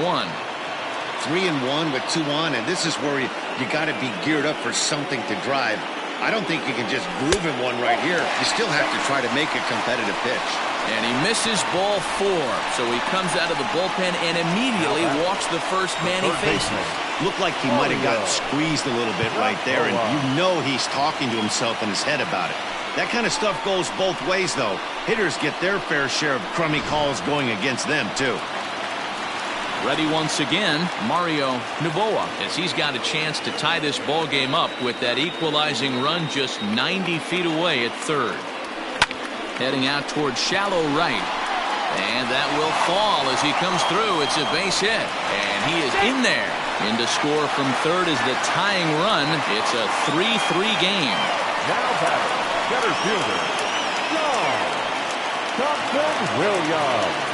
B: 3-1 with 2 on, and this is where you got to be geared up for something to drive. I don't think you can just groove in one right here. You still have to try to make a competitive pitch.
A: And he misses ball 4, so he comes out of the bullpen and immediately walks the first man he faces.
B: Looked like he might have gotten squeezed a little bit right there, and you know he's talking to himself in his head about it. That kind of stuff goes both ways, though. Hitters get their fair share of crummy calls going against them, too.
A: Ready once again, Mario Novoa, as he's got a chance to tie this ball game up with that equalizing run just 90 feet away at third. Heading out towards shallow right. And that will fall as he comes through. It's a base hit. And he is in there. In to score from third is the tying run. It's a 3-3 game.
C: Now batting, center fielder, Thompson Williams.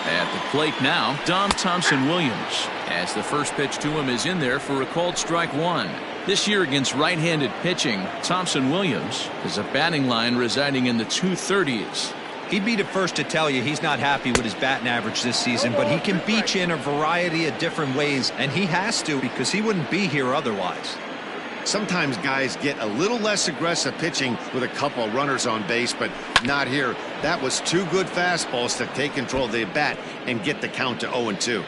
A: At the plate now, Dom Thompson-Williams, as the first pitch to him is in there for a called strike 1. This year against right-handed pitching, Thompson-Williams is a batting line residing in the 230s.
D: He'd be the first to tell you he's not happy with his batting average this season, but he can beat you in a variety of different ways, and he has to because he wouldn't be here otherwise.
B: Sometimes guys get a little less aggressive pitching with a couple of runners on base, but not here. That was 2 good fastballs to take control of the bat and get the count to 0-2.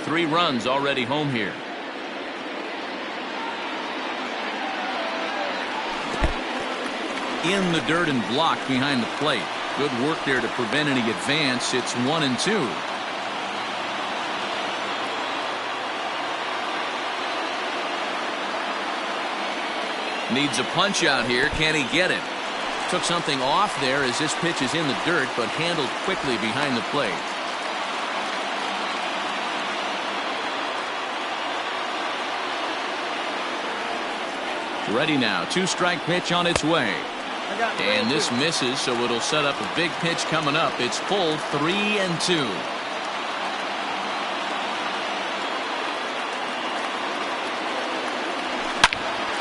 A: 3 runs already home here. In the dirt and blocked behind the plate. Good work there to prevent any advance. It's 1-2. Needs a punch out here. Can he get it? Took something off there as this pitch is in the dirt, but handled quickly behind the plate. Ready now. 2-strike pitch on its way. And this misses, so it'll set up a big pitch coming up. It's pulled 3-2.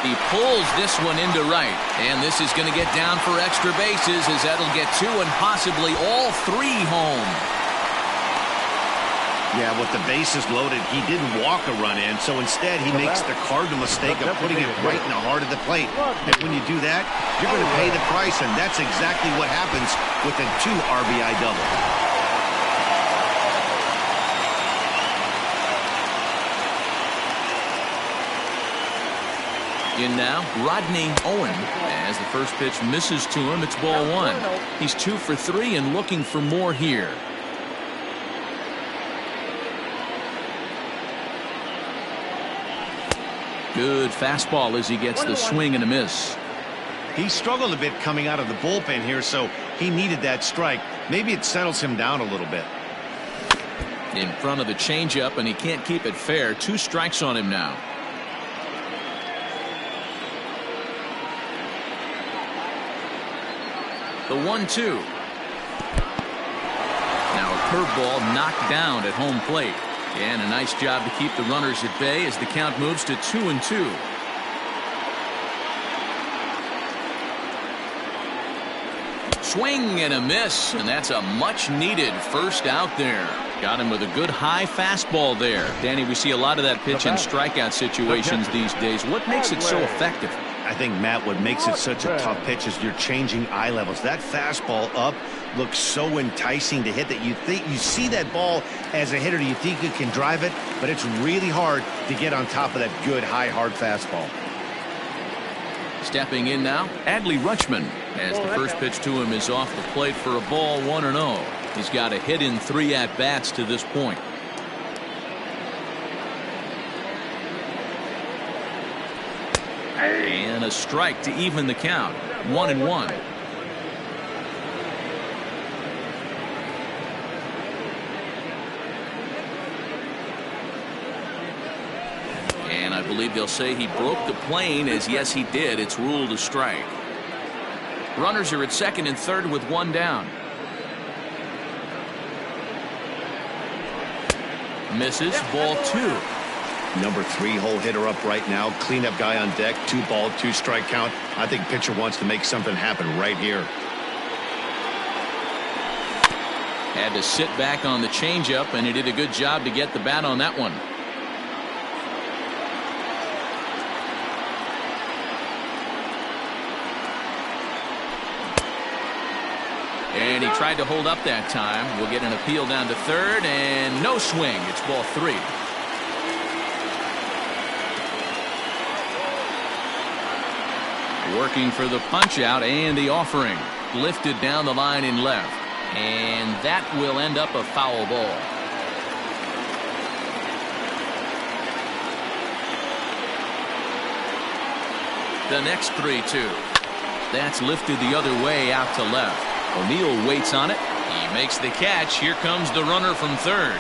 A: He pulls this one into right, and this is going to get down for extra bases as that'll get 2 and possibly all 3 home.
B: Yeah, with the bases loaded, he didn't walk a run in, so instead he makes the cardinal mistake of putting it right in the heart of the plate. And when you do that, you're going to pay the price, and that's exactly what happens with a 2 RBI double.
A: In now, Rodney Owen. As the first pitch misses to him, it's ball 1. He's 2 for 3 and looking for more here. Good fastball as he gets the swing and a miss.
B: He struggled a bit coming out of the bullpen here, so he needed that strike. Maybe it settles him down a little bit.
A: In front of the changeup, and he can't keep it fair. 2 strikes on him now. The 1-2. Now a curveball knocked down at home plate. And a nice job to keep the runners at bay as the count moves to 2-2. Swing and a miss, and that's a much needed first out there. Got him with a good high fastball there. Danny, we see a lot of that pitch in strikeout situations these days. What makes it so effective?
B: I think, Matt, what makes it such a tough pitch is you're changing eye levels. That fastball up looks so enticing to hit that you see that ball as a hitter, you think you can drive it, but it's really hard to get on top of that good high hard fastball.
A: Stepping in now, Adley Rutschman, as the first pitch to him is off the plate for a ball 1-0. He's got a hit in 3 at-bats to this point. And a strike to even the count. 1-1. And I believe they'll say he broke the plane, as yes he did. It's ruled a strike. Runners are at second and third with 1 down. Misses, ball 2.
B: Number 3 hole hitter up right now. Cleanup guy on deck. 2 ball, 2 strike count. I think pitcher wants to make something happen right here.
A: Had to sit back on the changeup, and he did a good job to get the bat on that one. And he tried to hold up that time. We'll get an appeal down to third, and no swing. It's ball 3. Working for the punch out and the offering. Lifted down the line in left. And that will end up a foul ball. The next 3-2. That's lifted the other way out to left. O'Neill waits on it. He makes the catch. Here comes the runner from third.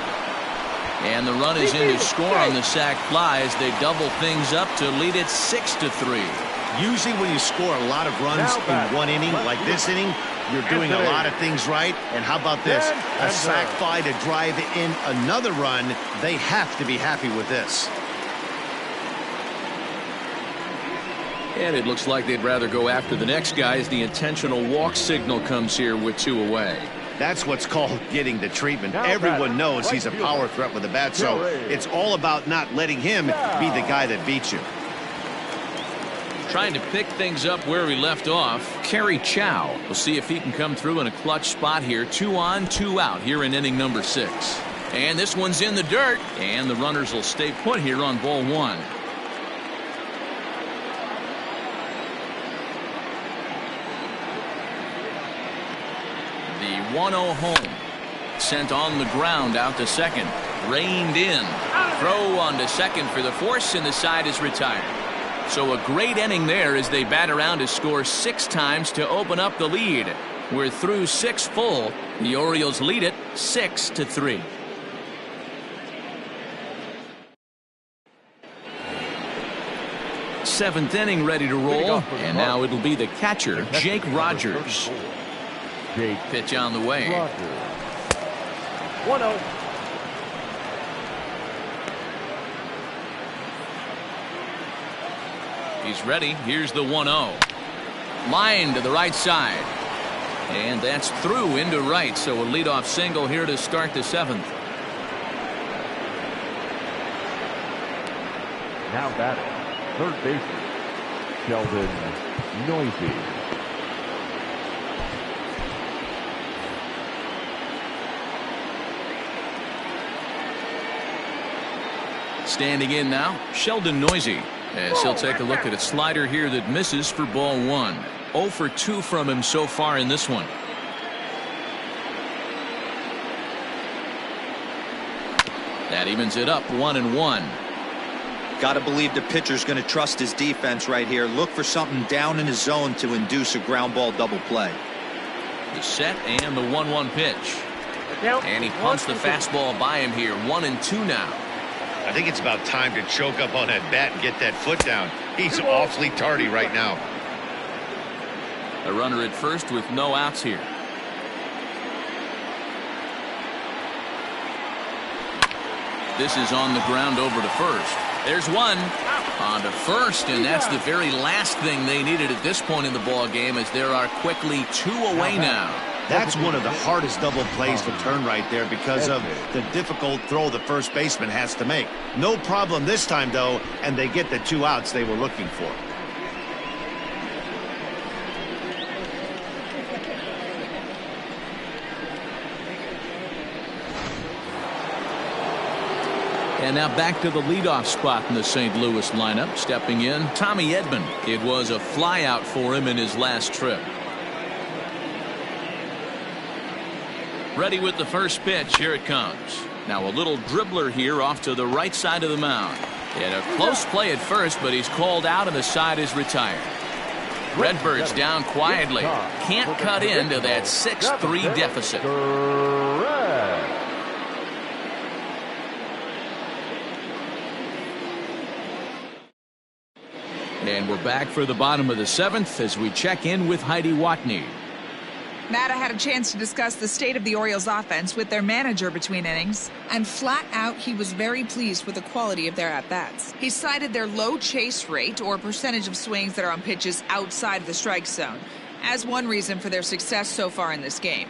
A: And the run is in to score on the sac fly as they double things up to lead it 6-3.
B: Usually when you score a lot of runs in one inning, like this inning, you're doing a lot of things right. And how about this? A sac fly to drive in another run. They have to be happy with this.
A: And it looks like they'd rather go after the next guy as the intentional walk signal comes here with 2 away.
B: That's what's called getting the treatment. Everyone knows he's a power threat with the bat, so it's all about not letting him be the guy that beats you.
A: Trying to pick things up where we left off. Kerry Chow. We'll see if he can come through in a clutch spot here. 2 on, 2 out here in inning number 6. And this one's in the dirt. And the runners will stay put here on ball 1. The 1-0 home. Sent on the ground out to second. Reined in. Throw on to second for the force, and the side is retired. So a great inning there as they bat around to score 6 times to open up the lead. We're through 6 full. The Orioles lead it 6-3. Seventh inning ready to roll, and now it'll be the catcher, Jake Rogers. Pitch on the way.
C: 1-0.
A: He's ready. Here's the 1-0. Line to the right side. And that's through into right. So a leadoff single here to start the 7th.
C: Now batting, third baseman, Sheldon Noisy.
A: Standing in now, Sheldon Noisy, as he'll take a look at a slider here that misses for ball one. 0 for 2 from him so far in this one. That evens it up 1-1.
D: Got to believe the pitcher's going to trust his defense right here. Look for something down in his zone to induce a ground ball double play.
A: The set and the 1-1 pitch. And he pumps the fastball by him here. 1-2 now.
B: I think it's about time to choke up on that bat and get that foot down. He's awfully tardy right now.
A: A runner at first with no outs here. This is on the ground over to first. There's one on to first, and that's the very last thing they needed at this point in the ball game, as there are quickly 2 away now.
B: That's one of the hardest double plays to turn right there because of the difficult throw the first baseman has to make. No problem this time, though, and they get the 2 outs they were looking for.
A: And now back to the leadoff spot in the St. Louis lineup. Stepping in, Tommy Edman. It was a flyout for him in his last trip. Ready with the first pitch. Here it comes. Now a little dribbler here off to the right side of the mound. And a close play at first, but he's called out and the side is retired. Redbirds down quietly. Can't cut into that 6-3 deficit. And we're back for the bottom of the 7th as we check in with Heidi Watney.
E: Matt, I had a chance to discuss the state of the Orioles offense with their manager between innings, and flat out he was very pleased with the quality of their at-bats. He cited their low chase rate, or percentage of swings that are on pitches outside the strike zone, as one reason for their success so far in this game.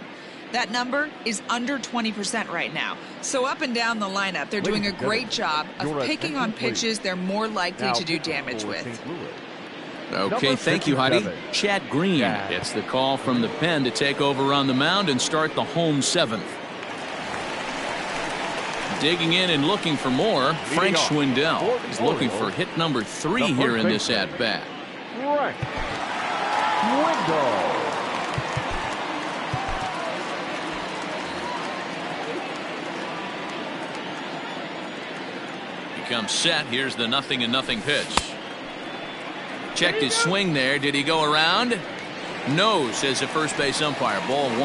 E: That number is under 20% right now. So up and down the lineup, they're doing a great job of picking on pitches they're more likely to do damage with.
A: Okay, thank you, Heidi. Chad Green gets the call from the pen to take over on the mound and start the home 7th. Digging in and looking for more, Frank Schwindel is looking for hit number 3 here in this at-bat.
C: Frank Schwindel.
A: He comes set. Here's the 0-0 pitch. Checked his swing there. Did he go around? No, says the first base umpire. Ball 1.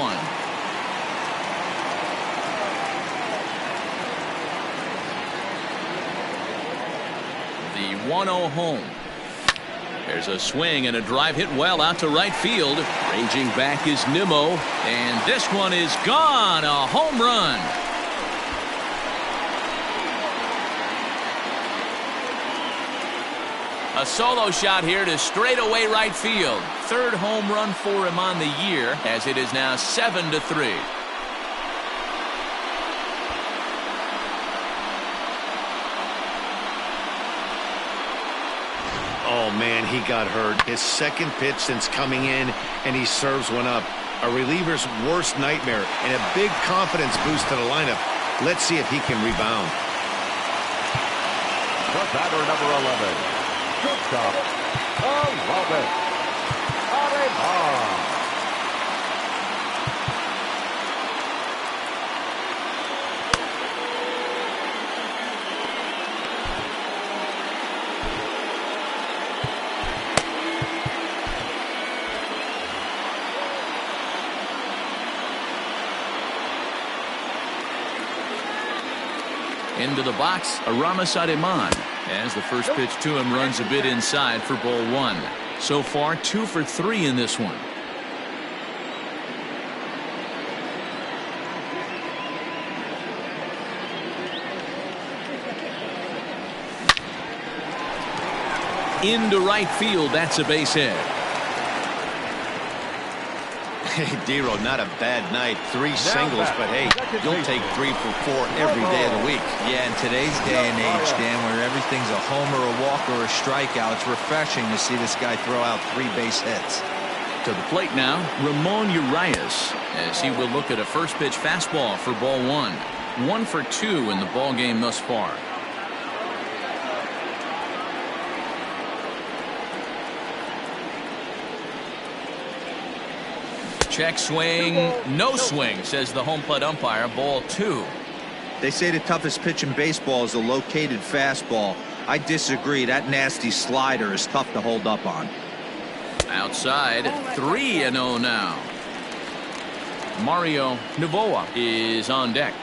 A: The 1-0 home. There's a swing and a drive hit well out to right field. Raging back is Nimmo, and this one is gone. A home run. A solo shot here to straightaway right field. 3rd home run for him on the year, as it is now 7-3.
B: Oh, man, he got hurt. His 2nd pitch since coming in, and he serves one up. A reliever's worst nightmare, and a big confidence boost to the lineup. Let's see if he can rebound.
C: The batter, number 11. Shortstop, 11. Arima.
A: Into the box, Aramis Ademan, as the first pitch to him runs a bit inside for ball 1. So far 2 for 3 in this one. Into right field. That's a base hit.
B: Hey, Dero, not a bad night. 3 singles, but hey, you'll take 3 for 4 every day of the week.
D: Yeah, in today's day and age, Dan, where everything's a homer, a walk, or a strikeout, it's refreshing to see this guy throw out 3 base hits.
A: To the plate now, Ramon Urias, as he will look at a first pitch fastball for ball 1. 1 for 2 in the ball game thus far. Check swing, no swing, says the home plate umpire. Ball 2.
D: They say the toughest pitch in baseball is a located fastball. I disagree. That nasty slider is tough to hold up on.
A: Outside, 3-0 now. Mario Novoa is on deck.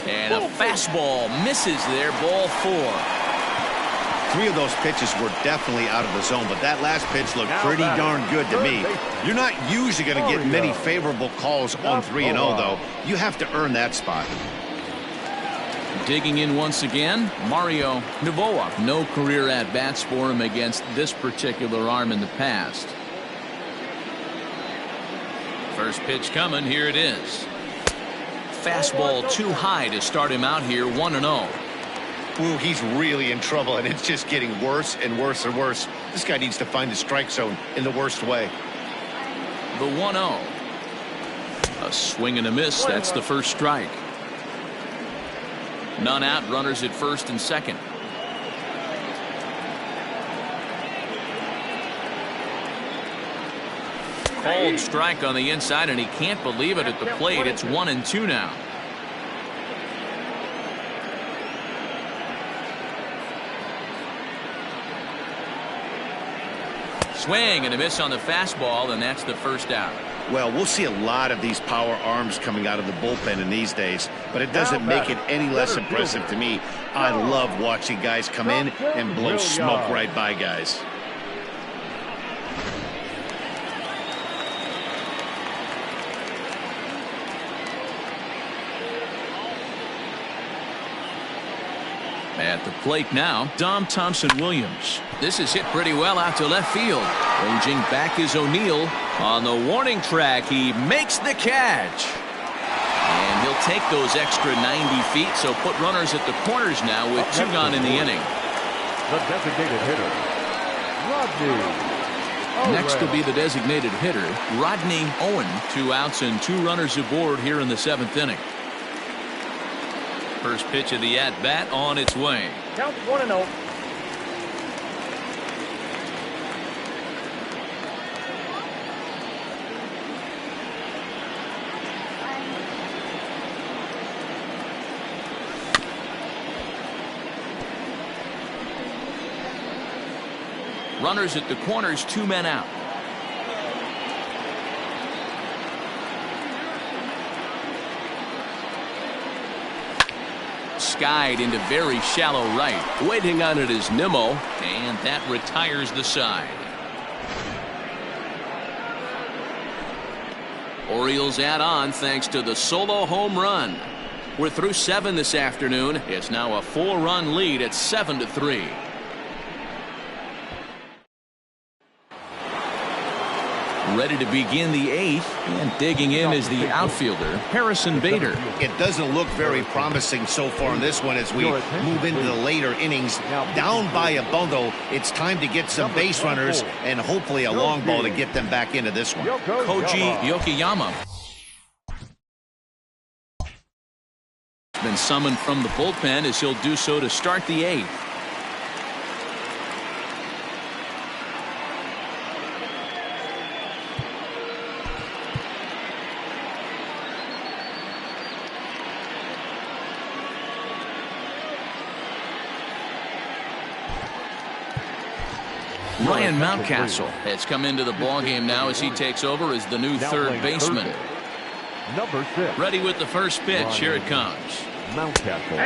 A: And a fastball misses there. Ball 4.
B: 3 of those pitches were definitely out of the zone, but that last pitch looked pretty darn good to me. You're not usually going to get many favorable calls on 3-0, though. You have to earn that spot.
A: Digging in once again, Mario Novoa. No career at-bats for him against this particular arm in the past. First pitch coming. Here it is. Fastball too high to start him out here. 1-0.
B: Ooh, he's really in trouble, and it's just getting worse and worse and worse. This guy needs to find the strike zone in the worst way.
A: The 1-0. A swing and a miss. That's the first strike. None out. Runners at first and second. Called strike on the inside, and he can't believe it at the plate. It's 1-2 now. Swing and a miss on the fastball, and that's the first out.
B: Well, we'll see a lot of these power arms coming out of the bullpen in these days, but it doesn't make it any less impressive to me. I love watching guys come in and blow smoke right by guys.
A: At the plate now, Dom Thompson-Williams. This is hit pretty well out to left field. Ranging back is O'Neill. On the warning track, he makes the catch. And he'll take those extra 90 feet, so put runners at the corners now with 2 gone in the inning.
C: The designated hitter, Rodney.
A: Next will be the designated hitter, Rodney Owen. 2 outs and 2 runners aboard here in the 7th inning. First pitch of the at-bat on its way.
F: Count 1-0.
A: Runners at the corners, 2 men out. Skied into very shallow right. Waiting on it is Nimmo, and that retires the side. Orioles add on thanks to the solo home run. We're through 7 this afternoon. It's now a 4-run lead at 7-3. Ready to begin the 8th, and digging in is the outfielder, Harrison Bader.
B: It doesn't look very promising so far in this one as we move into the later innings. Down by a bundle, it's time to get some base runners and hopefully a long ball to get them back into this one.
A: Koji Yokoyama has been summoned from the bullpen as he'll do so to start the 8th. Ryan Mountcastle has come into the ballgame now as he takes over as the new third baseman.
C: Number 6.
A: Ready with the first pitch. Here it comes.
C: Mountcastle.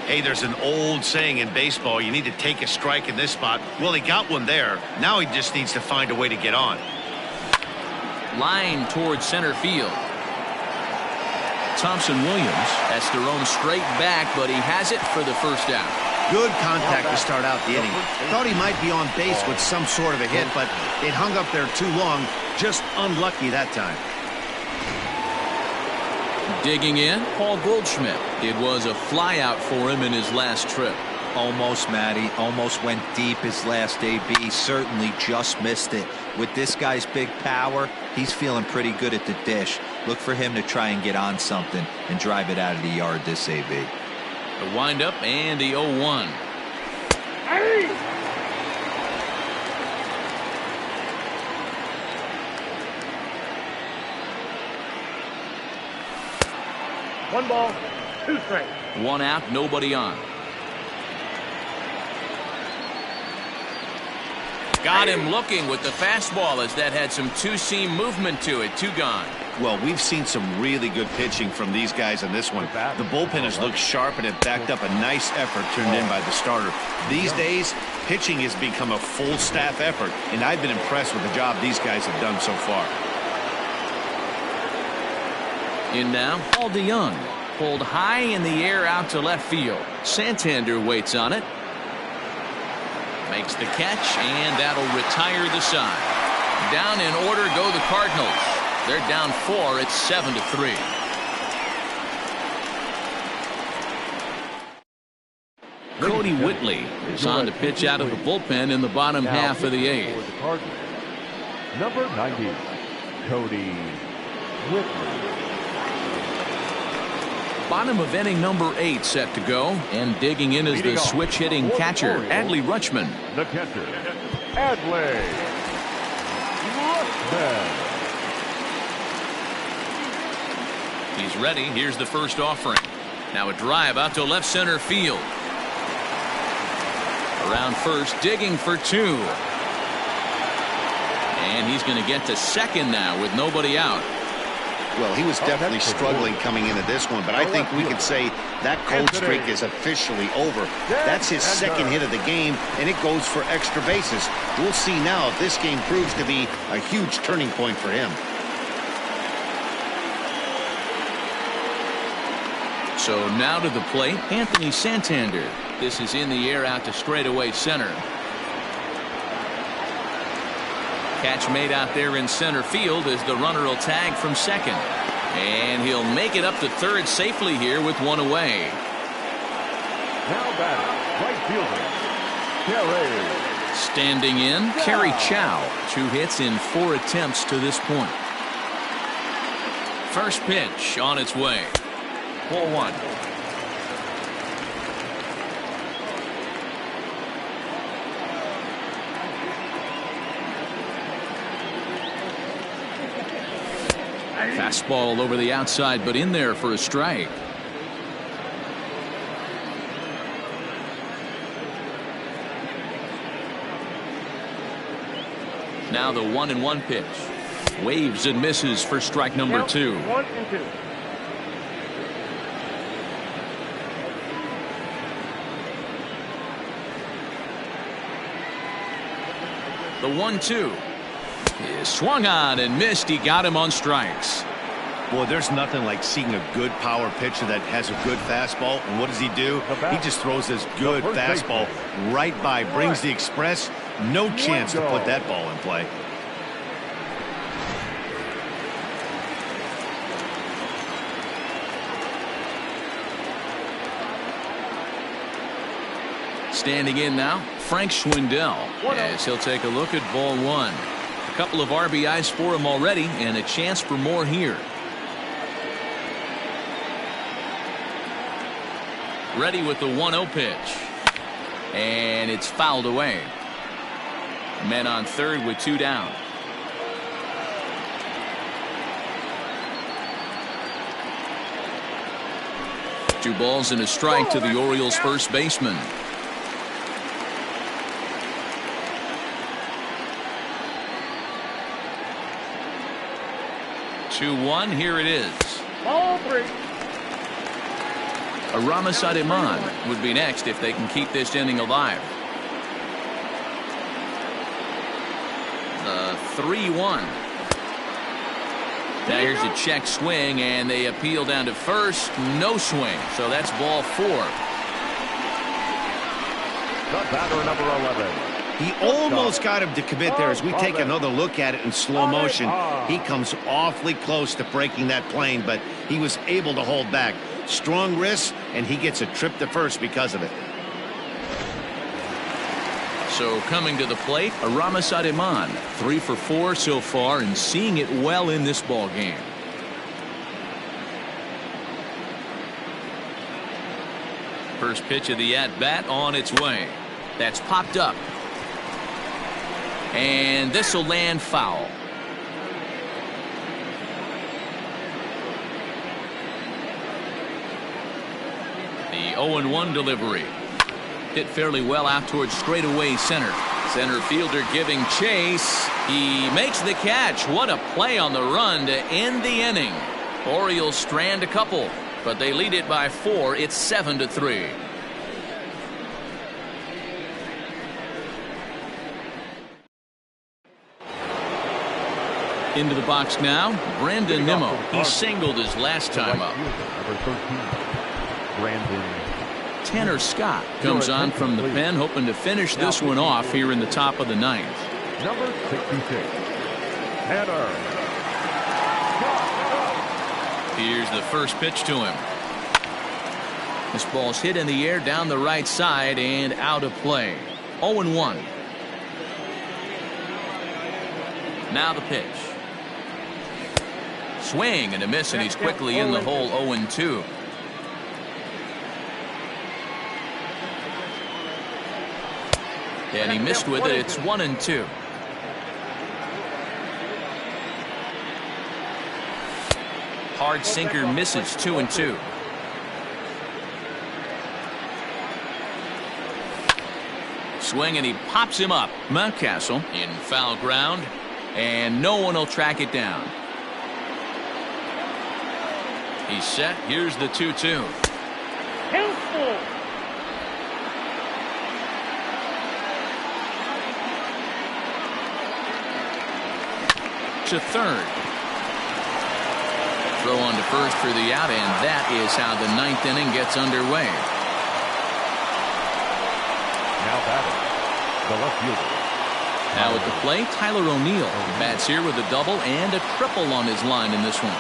B: Hey, there's an old saying in baseball, you need to take a strike in this spot. Well, he got one there. Now he just needs to find a way to get on.
A: Line towards center field. Thompson-Williams has to roam straight back, but he has it for the first out.
B: Good contact to start out the inning. Thought he might be on base with some sort of a hit, but it hung up there too long. Just unlucky that time.
A: Digging in, Paul Goldschmidt. It was a flyout for him in his last trip.
D: Almost, Matty. Almost went deep his last AB. Certainly just missed it. With this guy's big power, he's feeling pretty good at the dish. Look for him to try and get on something and drive it out of the yard this AB.
A: The windup and the 0-1.
C: One ball, two strikes.
A: One out, nobody on. Got him looking with the fastball as that had some two-seam movement to it. Two gone.
B: Well, we've seen some really good pitching from these guys in this one. The bullpen has looked sharp and it backed up a nice effort turned in by the starter. These days, pitching has become a full staff effort, and I've been impressed with the job these guys have done so far.
A: In now, Paul DeYoung. Pulled high in the air out to left field. Santander waits on it. Makes the catch, and that'll retire the side. Down in order go the Cardinals. They're down 4. It's 7-3. Cody Whitley is on to pitch out of the bullpen in the bottom half of the 8th.
C: Number 90, Cody Whitley.
A: Bottom of inning number 8 set to go, and digging in is the switch-hitting catcher, Adley Rutschman.
C: The catcher, Adley Rutschman.
A: He's ready. Here's the first offering. Now a drive out to left center field. Around first, digging for 2. And he's going to get to second now with nobody out.
B: Well, he was definitely struggling coming into this one, but I think we could say that cold streak is officially over. That's his second hit of the game, and it goes for extra bases. We'll see now if this game proves to be a huge turning point for him.
A: So now to the plate, Anthony Santander. This is in the air out to straightaway center. Catch made out there in center field as the runner will tag from second. And he'll make it up to third safely here with one away.
C: Now batting, right fielder, Kerry.
A: Standing in, Kerry Chow. 2 hits in 4 attempts to this point. First pitch on its way. 4-1. Fastball over the outside, but in there for a strike. Now the 1-1 pitch. Waves and misses for strike number 2.
C: 1-2.
A: The 1-2 is swung on and missed. He got him on strikes.
B: Boy, there's nothing like seeing a good power pitcher that has a good fastball. And what does he do? He just throws this good fastball right by, brings the express. No chance to put that ball in play.
A: Standing in now, Frank Schwindel, as he'll take a look at ball 1. A couple of RBIs for him already, and a chance for more here. Ready with the 1-0 pitch. And it's fouled away. Men on third with 2 down. Two balls and a strike to the Orioles first baseman. Two, 1, here it is.
C: Ball 3.
A: Aramis Ademan would be next if they can keep this inning alive. The 3-1. Now here's a check swing, and they appeal down to first. No swing, so that's ball 4.
C: The batter, number 11.
B: He almost got him to commit there. As we take another look at it in slow motion, he comes awfully close to breaking that plane, but he was able to hold back. Strong wrist, and he gets a trip to first because of it.
A: So coming to the plate, Aramis Ademan, 3 for 4 so far and seeing it well in this ball game. First pitch of the at-bat on its way. That's popped up. And this will land foul. The 0-1 delivery. Hit fairly well out towards straightaway center. Center fielder giving chase. He makes the catch. What a play on the run to end the inning. Orioles strand a couple, but they lead it by 4. It's 7-3. Into the box now, Brandon Nimmo. He singled his last time up.
C: Number 13, Brandon.
A: Tanner Scott comes on from the pen, hoping to finish this one off here in the top of the 9th.
C: Number 66, Tanner.
A: Here's the first pitch to him. This ball's hit in the air down the right side and out of play. 0-1. Now the pitch. Swing and a miss, and he's quickly in the hole. 0-2. And he missed with it. It's 1-2. Hard sinker misses. 2-2. Swing and he pops him up. Mountcastle in foul ground, and no one will track it down. He's set. Here's the 2-2. To third. Throw on to first for the out, and that is how the 9th inning gets underway.
C: Now batting, the left fielder.
A: Now at the plate, Tyler O'Neill bats here with a double and a triple on his line in this one.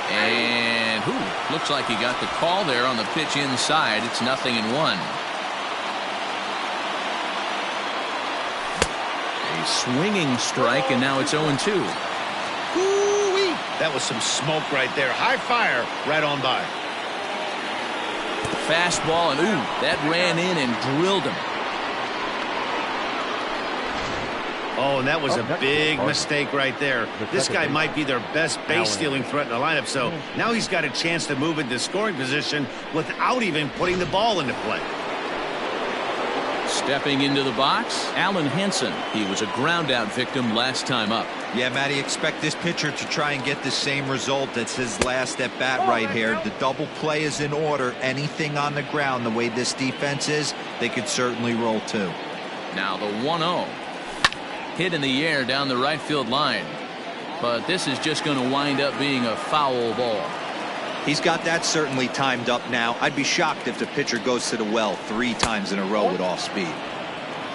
A: And looks like he got the call there on the pitch inside. It's 0-1. A swinging strike, and now it's 0-2.
B: That was some smoke right there. High fire right on by.
A: Fastball, and that ran in and drilled him.
B: Oh, and that was a big mistake right there. This guy might be their best base stealing threat in the lineup, so now he's got a chance to move into scoring position without even putting the ball into play.
A: Stepping into the box, Alan Henson. He was a ground out victim last time up.
D: Yeah, Matty, expect this pitcher to try and get the same result. That's his last at bat right here. The double play is in order. Anything on the ground, the way this defense is, they could certainly roll too.
A: Now the 1-0. Hit in the air down the right field line. But this is just going to wind up being a foul ball.
D: He's got that certainly timed up now. I'd be shocked if the pitcher goes to the well 3 times in a row with off speed.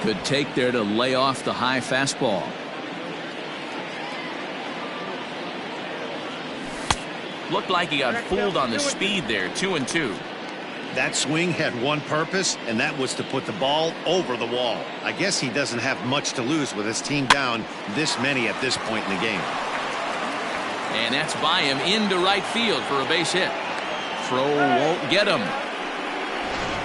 A: Good take there to lay off the high fastball. Looked like he got fooled on the speed there. 2-2.
B: That swing had one purpose, and that was to put the ball over the wall. I guess he doesn't have much to lose with his team down this many at this point in the game.
A: And that's by him into right field for a base hit. Throw won't get him.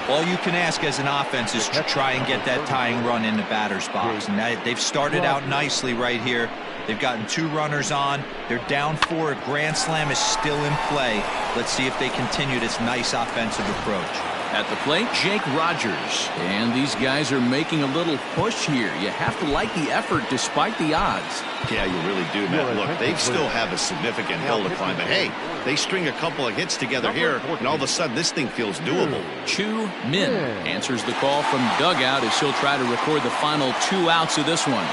D: All you can ask as an offense is to try and get that tying run in the batter's box. And they've started out nicely right here. They've gotten 2 runners on. They're down 4. A grand slam is still in play. Let's see if they continue this nice offensive approach.
A: At the plate, Jake Rogers. And these guys are making a little push here. You have to like the effort despite the odds.
B: Yeah, you really do, Matt. Look, they still have a significant hill to climb, but hey, they string a couple of hits together here, and all of a sudden this thing feels doable.
A: Chu Min answers the call from dugout as he'll try to record the final 2 outs of this one.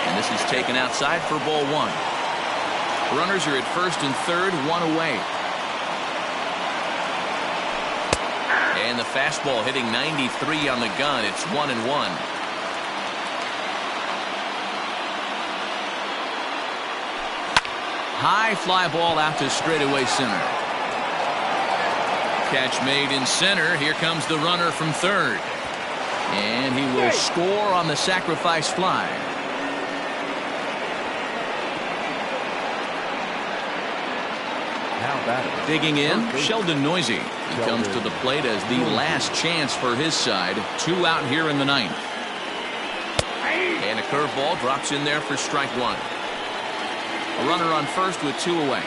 A: And this is taken outside for ball 1. Runners are at first and third, 1 away. And the fastball hitting 93 on the gun. It's 1-1. High fly ball out to straightaway center. Catch made in center. Here comes the runner from third. And he will score on the sacrifice fly.
C: Now batting.
A: Digging in, Sheldon Noisy. He comes to the plate as the last chance for his side. 2 out here in the ninth. And a curveball drops in there for strike 1. A runner on first with 2 away.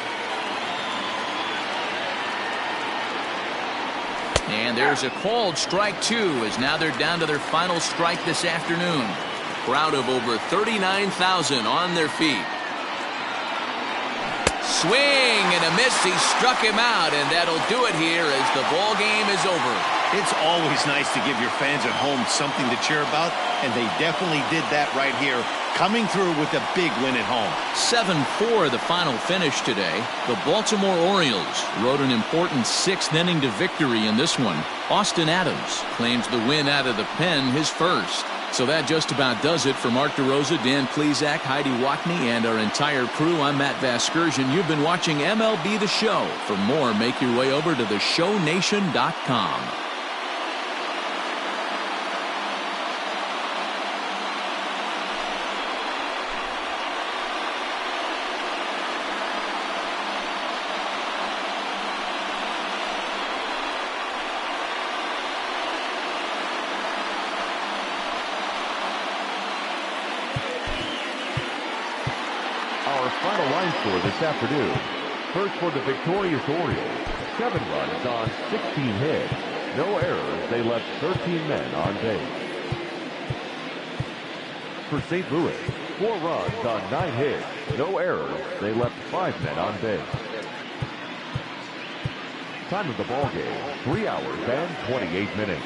A: And there's a called strike 2 as now they're down to their final strike this afternoon. Crowd of over 39,000 on their feet. Swing and a miss. He struck him out, and that'll do it here as the ball game is over.
B: It's always nice to give your fans at home something to cheer about, and they definitely did that right here, coming through with a big win at home.
A: 7-4 the final finish today. The Baltimore Orioles rode an important 6th inning to victory in this one. Austin Adams claims the win out of the pen, his first. So that just about does it for Mark DeRosa, Dan Plesac, Heidi Watney, and our entire crew. I'm Matt Vasgersian. You've been watching MLB The Show. For more, make your way over to theshownation.com.
C: Final line score this afternoon. First for the victorious Orioles, 7 runs on 16 hits. No errors. They left 13 men on base. For St. Louis, 4 runs on 9 hits. No errors. They left 5 men on base. Time of the ball game, 3 hours and 28 minutes.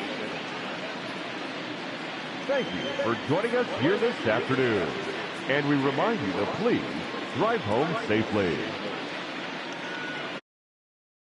C: Thank you for joining us here this afternoon. And we remind you to please drive home safely.